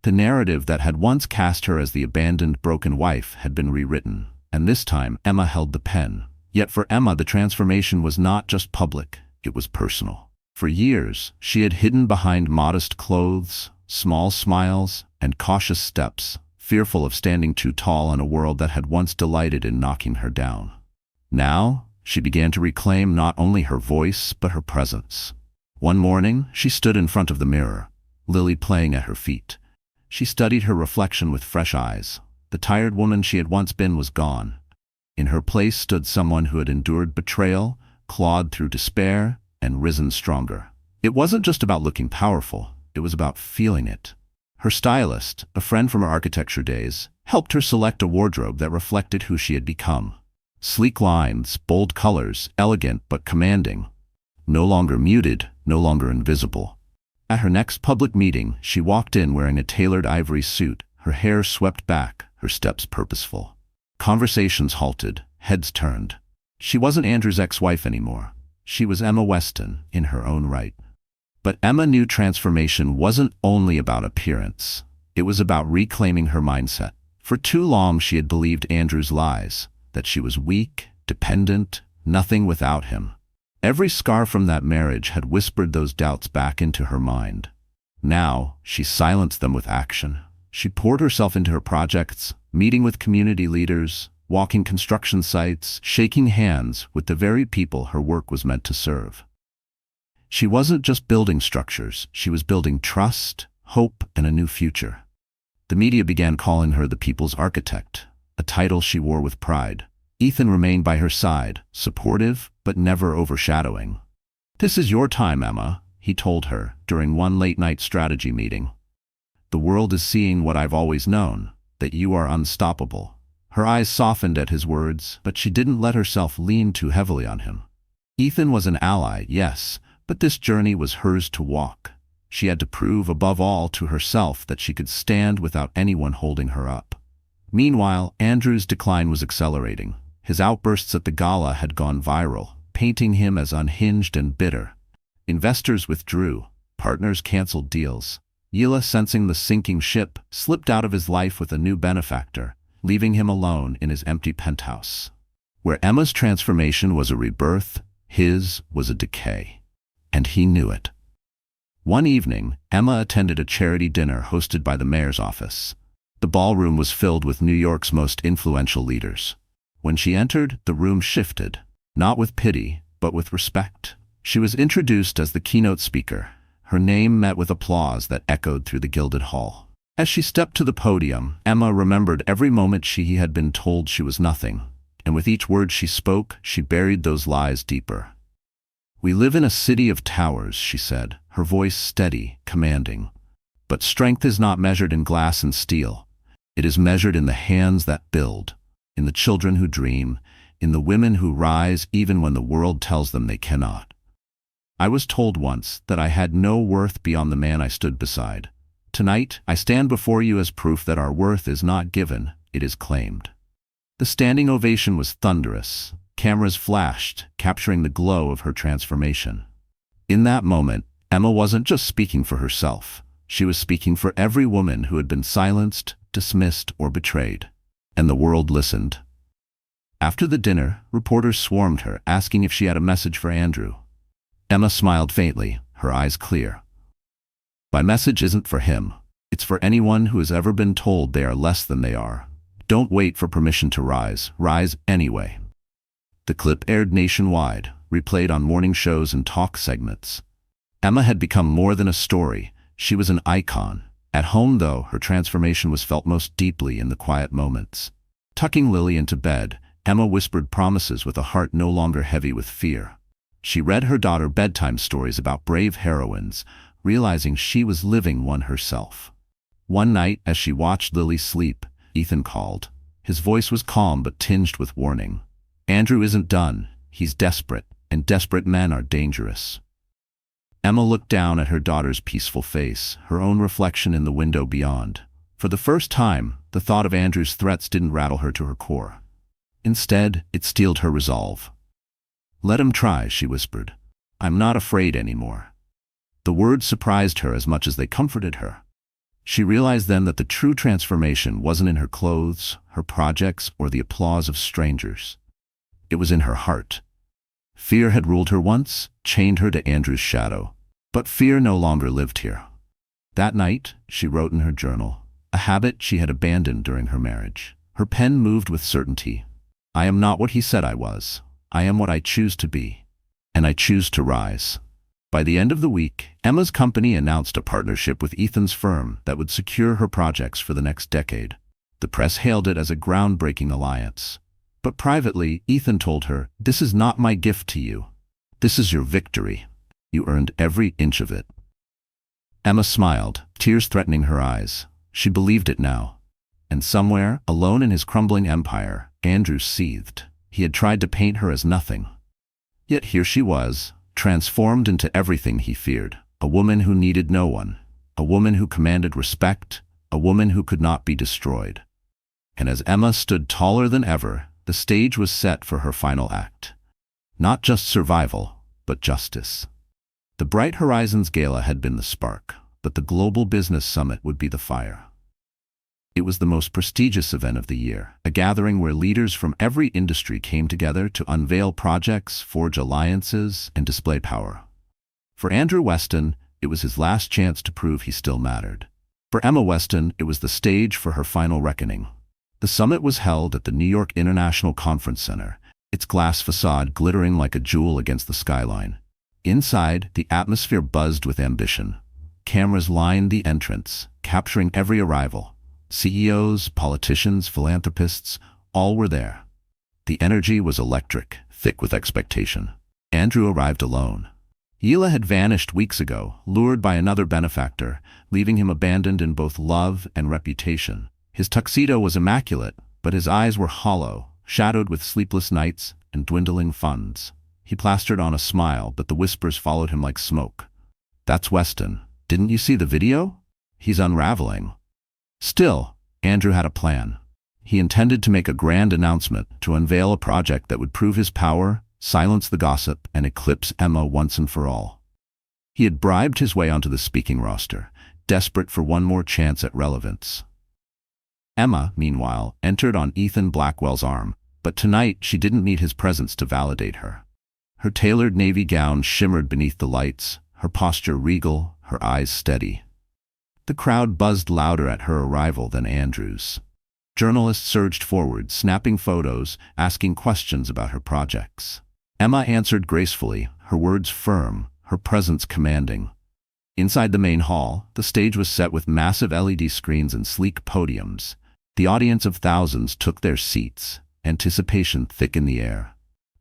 The narrative that had once cast her as the abandoned, broken wife had been rewritten, and this time Emma held the pen. Yet for Emma, the transformation was not just public, it was personal. For years, she had hidden behind modest clothes, small smiles, and cautious steps, fearful of standing too tall in a world that had once delighted in knocking her down. Now, she began to reclaim not only her voice, but her presence. One morning, she stood in front of the mirror, Lily playing at her feet. She studied her reflection with fresh eyes. The tired woman she had once been was gone. In her place stood someone who had endured betrayal, clawed through despair, and risen stronger. It wasn't just about looking powerful, it was about feeling it. Her stylist, a friend from her architecture days, helped her select a wardrobe that reflected who she had become. Sleek lines, bold colors, elegant but commanding. No longer muted, no longer invisible. At her next public meeting, she walked in wearing a tailored ivory suit, her hair swept back, her steps purposeful. Conversations halted, heads turned. She wasn't Andrew's ex-wife anymore. She was Emma Weston, in her own right. But Emma knew transformation wasn't only about appearance. It was about reclaiming her mindset. For too long she had believed Andrew's lies, that she was weak, dependent, nothing without him. Every scar from that marriage had whispered those doubts back into her mind. Now, she silenced them with action. She poured herself into her projects, meeting with community leaders, walking construction sites, shaking hands with the very people her work was meant to serve. She wasn't just building structures, she was building trust, hope, and a new future. The media began calling her the people's architect, a title she wore with pride. Ethan remained by her side, supportive but never overshadowing. "This is your time, Emma," he told her during one late-night strategy meeting. "The world is seeing what I've always known, that you are unstoppable." Her eyes softened at his words, but she didn't let herself lean too heavily on him. Ethan was an ally, yes, but this journey was hers to walk. She had to prove above all to herself that she could stand without anyone holding her up. Meanwhile, Andrew's decline was accelerating. His outbursts at the gala had gone viral, painting him as unhinged and bitter. Investors withdrew, partners canceled deals. Yila, sensing the sinking ship, slipped out of his life with a new benefactor, leaving him alone in his empty penthouse. Where Emma's transformation was a rebirth, his was a decay. And he knew it. One evening, Emma attended a charity dinner hosted by the mayor's office. The ballroom was filled with New York's most influential leaders. When she entered, the room shifted, not with pity, but with respect. She was introduced as the keynote speaker. Her name met with applause that echoed through the gilded hall. As she stepped to the podium, Emma remembered every moment she had been told she was nothing, and with each word she spoke, she buried those lies deeper. "We live in a city of towers," she said, her voice steady, commanding. "But strength is not measured in glass and steel. It is measured in the hands that build, in the children who dream, in the women who rise even when the world tells them they cannot. I was told once that I had no worth beyond the man I stood beside. Tonight, I stand before you as proof that our worth is not given, it is claimed." The standing ovation was thunderous. Cameras flashed, capturing the glow of her transformation. In that moment, Emma wasn't just speaking for herself. She was speaking for every woman who had been silenced, dismissed, or betrayed. And the world listened. After the dinner, reporters swarmed her, asking if she had a message for Andrew. Emma smiled faintly, her eyes clear. "My message isn't for him. It's for anyone who has ever been told they are less than they are. Don't wait for permission to rise. Rise anyway." The clip aired nationwide, replayed on morning shows and talk segments. Emma had become more than a story. She was an icon. At home, though, her transformation was felt most deeply in the quiet moments. Tucking Lily into bed, Emma whispered promises with a heart no longer heavy with fear. She read her daughter bedtime stories about brave heroines, realizing she was living one herself. One night, as she watched Lily sleep, Ethan called. His voice was calm but tinged with warning. "Andrew isn't done. He's desperate, and desperate men are dangerous." Emma looked down at her daughter's peaceful face, her own reflection in the window beyond. For the first time, the thought of Andrew's threats didn't rattle her to her core. Instead, it steeled her resolve. "Let him try," she whispered. "I'm not afraid anymore." The words surprised her as much as they comforted her. She realized then that the true transformation wasn't in her clothes, her projects, or the applause of strangers. It was in her heart. Fear had ruled her once, chained her to Andrew's shadow. But fear no longer lived here. That night, she wrote in her journal, a habit she had abandoned during her marriage. Her pen moved with certainty. "I am not what he said I was. I am what I choose to be. And I choose to rise." By the end of the week, Emma's company announced a partnership with Ethan's firm that would secure her projects for the next decade. The press hailed it as a groundbreaking alliance. But privately, Ethan told her, "This is not my gift to you. This is your victory. You earned every inch of it." Emma smiled, tears threatening her eyes. She believed it now. And somewhere, alone in his crumbling empire, Andrew seethed. He had tried to paint her as nothing. Yet here she was, transformed into everything he feared. A woman who needed no one. A woman who commanded respect. A woman who could not be destroyed. And as Emma stood taller than ever, the stage was set for her final act. Not just survival, but justice. The Bright Horizons Gala had been the spark, but the Global Business Summit would be the fire. It was the most prestigious event of the year, a gathering where leaders from every industry came together to unveil projects, forge alliances, and display power. For Andrew Weston, it was his last chance to prove he still mattered. For Emma Weston, it was the stage for her final reckoning. The summit was held at the New York International Conference Center, its glass facade glittering like a jewel against the skyline. Inside, the atmosphere buzzed with ambition. Cameras lined the entrance, capturing every arrival. CEOs, politicians, philanthropists, all were there. The energy was electric, thick with expectation. Andrew arrived alone. Yila had vanished weeks ago, lured by another benefactor, leaving him abandoned in both love and reputation. His tuxedo was immaculate, but his eyes were hollow, shadowed with sleepless nights and dwindling funds. He plastered on a smile, but the whispers followed him like smoke. "That's Weston. Didn't you see the video? He's unraveling." Still, Andrew had a plan. He intended to make a grand announcement, to unveil a project that would prove his power, silence the gossip, and eclipse Emma once and for all. He had bribed his way onto the speaking roster, desperate for one more chance at relevance. Emma, meanwhile, entered on Ethan Blackwell's arm, but tonight she didn't need his presence to validate her. Her tailored navy gown shimmered beneath the lights, her posture regal, her eyes steady. The crowd buzzed louder at her arrival than Andrew's. Journalists surged forward, snapping photos, asking questions about her projects. Emma answered gracefully, her words firm, her presence commanding. Inside the main hall, the stage was set with massive LED screens and sleek podiums. The audience of thousands took their seats, anticipation thick in the air.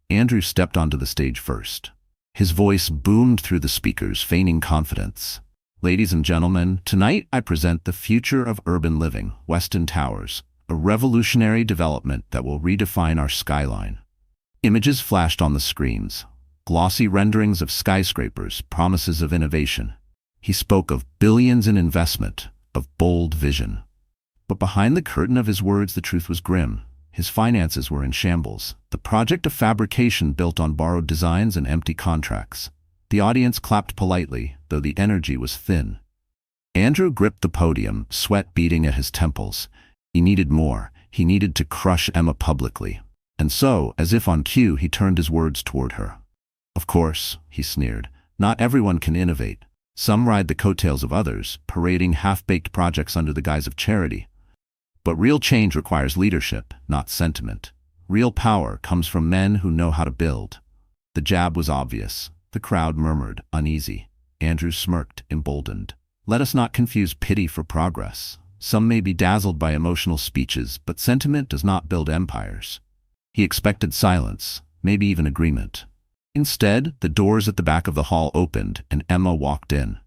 Andrew stepped onto the stage first. His voice boomed through the speakers, feigning confidence. "Ladies and gentlemen, tonight I present the future of urban living, Weston Towers, a revolutionary development that will redefine our skyline." Images flashed on the screens, glossy renderings of skyscrapers, promises of innovation. He spoke of billions in investment, of bold vision. But behind the curtain of his words, the truth was grim. His finances were in shambles. The project a fabrication built on borrowed designs and empty contracts. The audience clapped politely, though the energy was thin. Andrew gripped the podium, sweat beading at his temples. He needed more. He needed to crush Emma publicly. And so, as if on cue, he turned his words toward her. "Of course," he sneered, "not everyone can innovate. Some ride the coattails of others, parading half-baked projects under the guise of charity. But real change requires leadership, not sentiment. Real power comes from men who know how to build." The jab was obvious. The crowd murmured, uneasy. Andrew smirked, emboldened. "Let us not confuse pity for progress. Some may be dazzled by emotional speeches, but sentiment does not build empires." He expected silence, maybe even agreement. Instead, the doors at the back of the hall opened, and Emma walked in.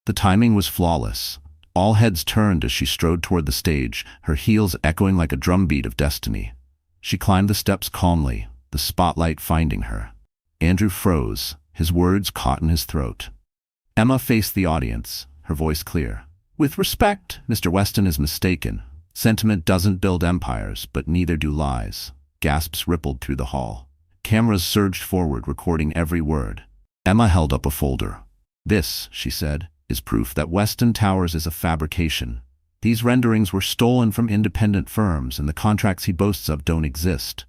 The timing was flawless. All heads turned as she strode toward the stage, her heels echoing like a drumbeat of destiny. She climbed the steps calmly, the spotlight finding her. Andrew froze, his words caught in his throat. Emma faced the audience, her voice clear. "With respect, Mr. Weston is mistaken. Sentiment doesn't build empires, but neither do lies." Gasps rippled through the hall. Cameras surged forward, recording every word. Emma held up a folder. "This," she said, "is proof that Weston Towers is a fabrication. These renderings were stolen from independent firms, and the contracts he boasts of don't exist.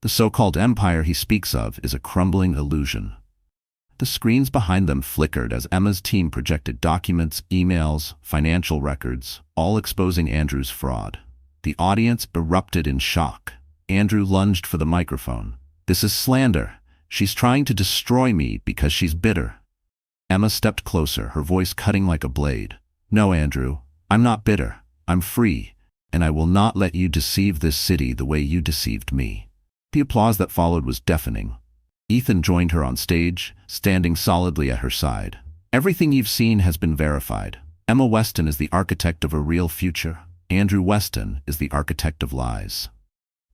The so-called empire he speaks of is a crumbling illusion." The screens behind them flickered as Emma's team projected documents, emails, financial records, all exposing Andrew's fraud. The audience erupted in shock. Andrew lunged for the microphone. "This is slander. She's trying to destroy me because she's bitter." Emma stepped closer, her voice cutting like a blade. "No, Andrew, I'm not bitter. I'm free, and I will not let you deceive this city the way you deceived me." The applause that followed was deafening. Ethan joined her on stage, standing solidly at her side. "Everything you've seen has been verified. Emma Weston is the architect of a real future. Andrew Weston is the architect of lies."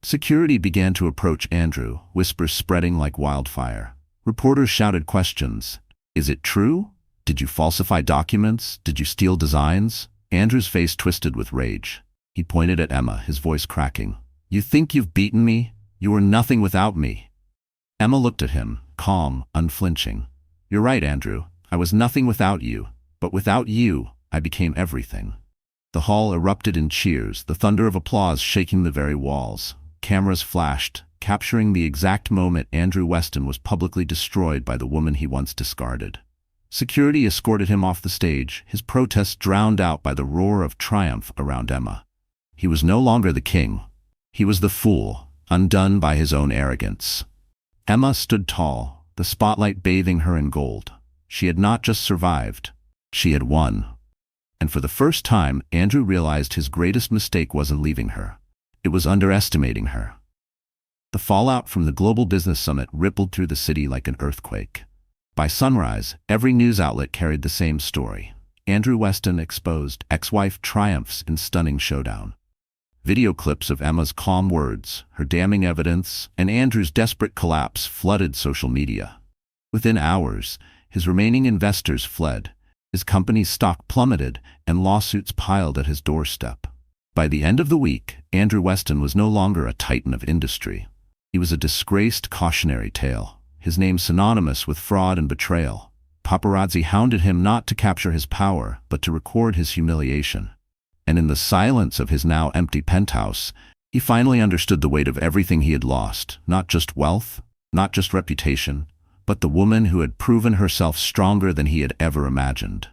Security began to approach Andrew, whispers spreading like wildfire. Reporters shouted questions. "Is it true? Did you falsify documents? Did you steal designs?" Andrew's face twisted with rage. He pointed at Emma, his voice cracking. "You think you've beaten me? You are nothing without me." Emma looked at him, calm, unflinching. "You're right, Andrew. I was nothing without you. But without you, I became everything." The hall erupted in cheers, the thunder of applause shaking the very walls. Cameras flashed, capturing the exact moment Andrew Weston was publicly destroyed by the woman he once discarded. Security escorted him off the stage, his protests drowned out by the roar of triumph around Emma. He was no longer the king. He was the fool, undone by his own arrogance. Emma stood tall, the spotlight bathing her in gold. She had not just survived, she had won. And for the first time, Andrew realized his greatest mistake wasn't leaving her. It was underestimating her. The fallout from the Global Business Summit rippled through the city like an earthquake. By sunrise, every news outlet carried the same story. Andrew Weston exposed, ex-wife triumphs in stunning showdown. Video clips of Emma's calm words, her damning evidence, and Andrew's desperate collapse flooded social media. Within hours, his remaining investors fled, his company's stock plummeted, and lawsuits piled at his doorstep. By the end of the week, Andrew Weston was no longer a titan of industry. He was a disgraced cautionary tale, his name synonymous with fraud and betrayal. Paparazzi hounded him not to capture his power, but to record his humiliation. And in the silence of his now empty penthouse, he finally understood the weight of everything he had lost, not just wealth, not just reputation, but the woman who had proven herself stronger than he had ever imagined.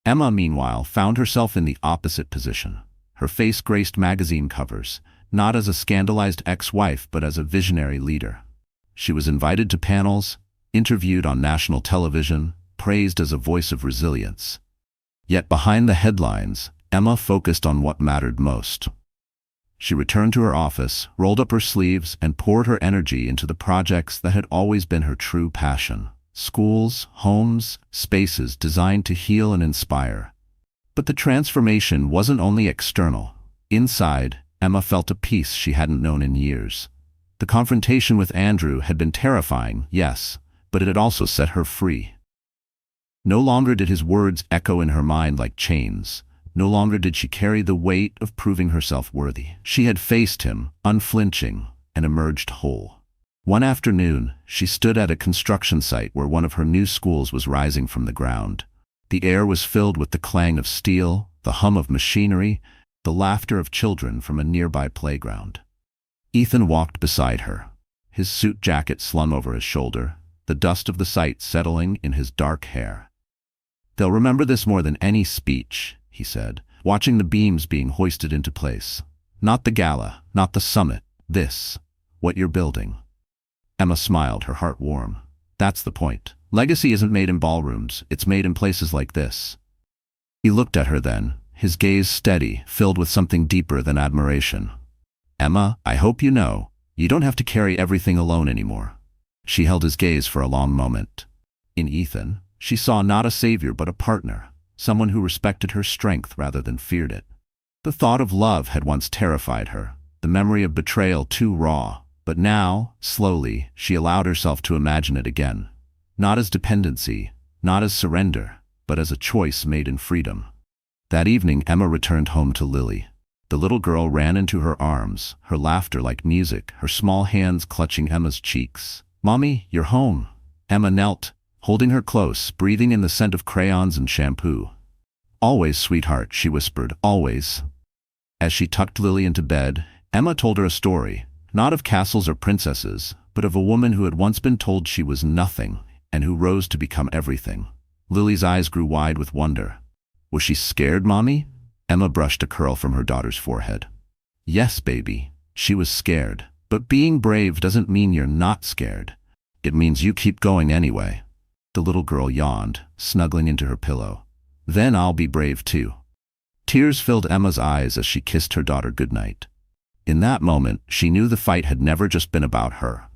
Emma, meanwhile, found herself in the opposite position. Her face graced magazine covers, not as a scandalized ex-wife but as a visionary leader. She was invited to panels, interviewed on national television, praised as a voice of resilience. Yet behind the headlines, Emma focused on what mattered most. She returned to her office, rolled up her sleeves, and poured her energy into the projects that had always been her true passion. Schools, homes, spaces designed to heal and inspire. But the transformation wasn't only external. Inside, Emma felt a peace she hadn't known in years. The confrontation with Andrew had been terrifying, yes, but it had also set her free. No longer did his words echo in her mind like chains. No longer did she carry the weight of proving herself worthy. She had faced him, unflinching, and emerged whole. One afternoon, she stood at a construction site where one of her new schools was rising from the ground. The air was filled with the clang of steel, the hum of machinery, the laughter of children from a nearby playground. Ethan walked beside her, his suit jacket slung over his shoulder, the dust of the site settling in his dark hair. "They'll remember this more than any speech," he said, watching the beams being hoisted into place. "Not the gala, not the summit, this, what you're building." Emma smiled, her heart warm. "That's the point. Legacy isn't made in ballrooms, it's made in places like this." He looked at her then, his gaze steady, filled with something deeper than admiration. "Emma, I hope you know, you don't have to carry everything alone anymore." She held his gaze for a long moment. In Ethan, she saw not a savior but a partner, someone who respected her strength rather than feared it. The thought of love had once terrified her, the memory of betrayal too raw, but now, slowly, she allowed herself to imagine it again. Not as dependency, not as surrender, but as a choice made in freedom. That evening, Emma returned home to Lily. The little girl ran into her arms, her laughter like music, her small hands clutching Emma's cheeks. "Mommy, you're home." Emma knelt, holding her close, breathing in the scent of crayons and shampoo. "Always, sweetheart," she whispered, "always." As she tucked Lily into bed, Emma told her a story, not of castles or princesses, but of a woman who had once been told she was nothing and who rose to become everything. Lily's eyes grew wide with wonder. "Was she scared, Mommy?" Emma brushed a curl from her daughter's forehead. "Yes, baby, she was scared. But being brave doesn't mean you're not scared. It means you keep going anyway." The little girl yawned, snuggling into her pillow. "Then I'll be brave too." Tears filled Emma's eyes as she kissed her daughter goodnight. In that moment, she knew the fight had never just been about her.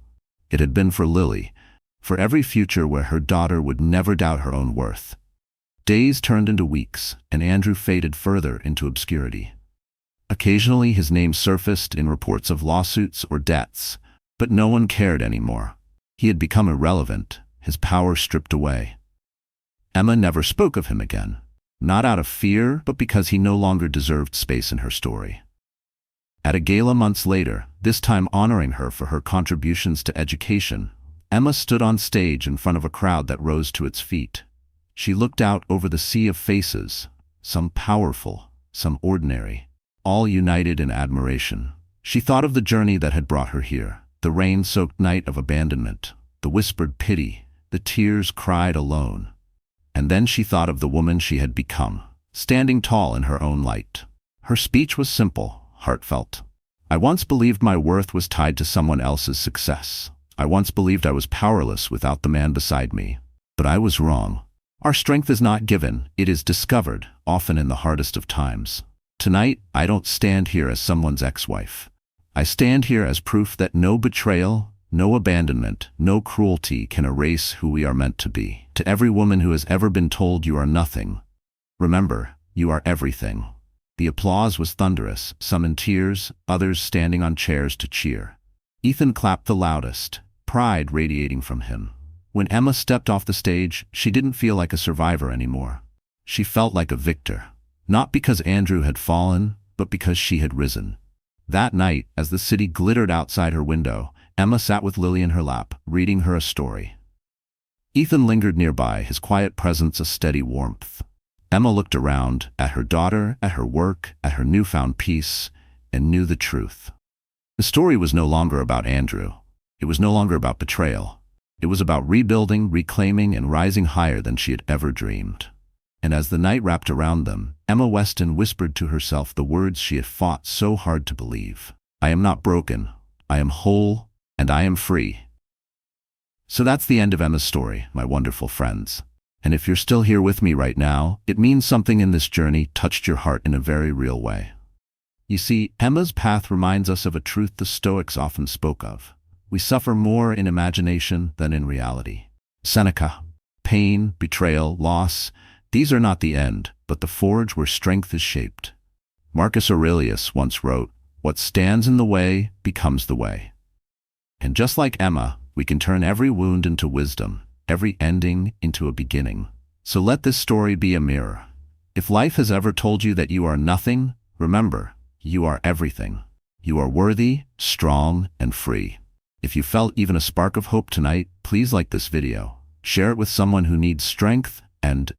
It had been for Lily, for every future where her daughter would never doubt her own worth. Days turned into weeks, and Andrew faded further into obscurity. Occasionally his name surfaced in reports of lawsuits or debts, but no one cared anymore. He had become irrelevant, his power stripped away. Emma never spoke of him again, not out of fear, but because he no longer deserved space in her story. At a gala months later, this time honoring her for her contributions to education, Emma stood on stage in front of a crowd that rose to its feet. She looked out over the sea of faces, some powerful, some ordinary, all united in admiration. She thought of the journey that had brought her here, the rain-soaked night of abandonment, the whispered pity, the tears cried alone. And then she thought of the woman she had become, standing tall in her own light. Her speech was simple, heartfelt. "I once believed my worth was tied to someone else's success. I once believed I was powerless without the man beside me. But I was wrong. Our strength is not given, it is discovered, often in the hardest of times. Tonight, I don't stand here as someone's ex-wife. I stand here as proof that no betrayal, no abandonment, no cruelty can erase who we are meant to be. To every woman who has ever been told you are nothing, remember, you are everything." The applause was thunderous, some in tears, others standing on chairs to cheer. Ethan clapped the loudest, pride radiating from him. When Emma stepped off the stage, she didn't feel like a survivor anymore. She felt like a victor. Not because Andrew had fallen, but because she had risen. That night, as the city glittered outside her window, Emma sat with Lily in her lap, reading her a story. Ethan lingered nearby, his quiet presence a steady warmth. Emma looked around, at her daughter, at her work, at her newfound peace, and knew the truth. The story was no longer about Andrew. It was no longer about betrayal. It was about rebuilding, reclaiming, and rising higher than she had ever dreamed. And as the night wrapped around them, Emma Weston whispered to herself the words she had fought so hard to believe. "I am not broken. I am whole, and I am free." So that's the end of Emma's story, my wonderful friends. And if you're still here with me right now, it means something in this journey touched your heart in a very real way. You see, Emma's path reminds us of a truth the Stoics often spoke of. We suffer more in imagination than in reality. Seneca. Pain, betrayal, loss, these are not the end, but the forge where strength is shaped. Marcus Aurelius once wrote, "What stands in the way becomes the way." And just like Emma, we can turn every wound into wisdom, every ending into a beginning. So let this story be a mirror. If life has ever told you that you are nothing, remember, you are everything. You are worthy, strong, and free. If you felt even a spark of hope tonight, please like this video, share it with someone who needs strength, and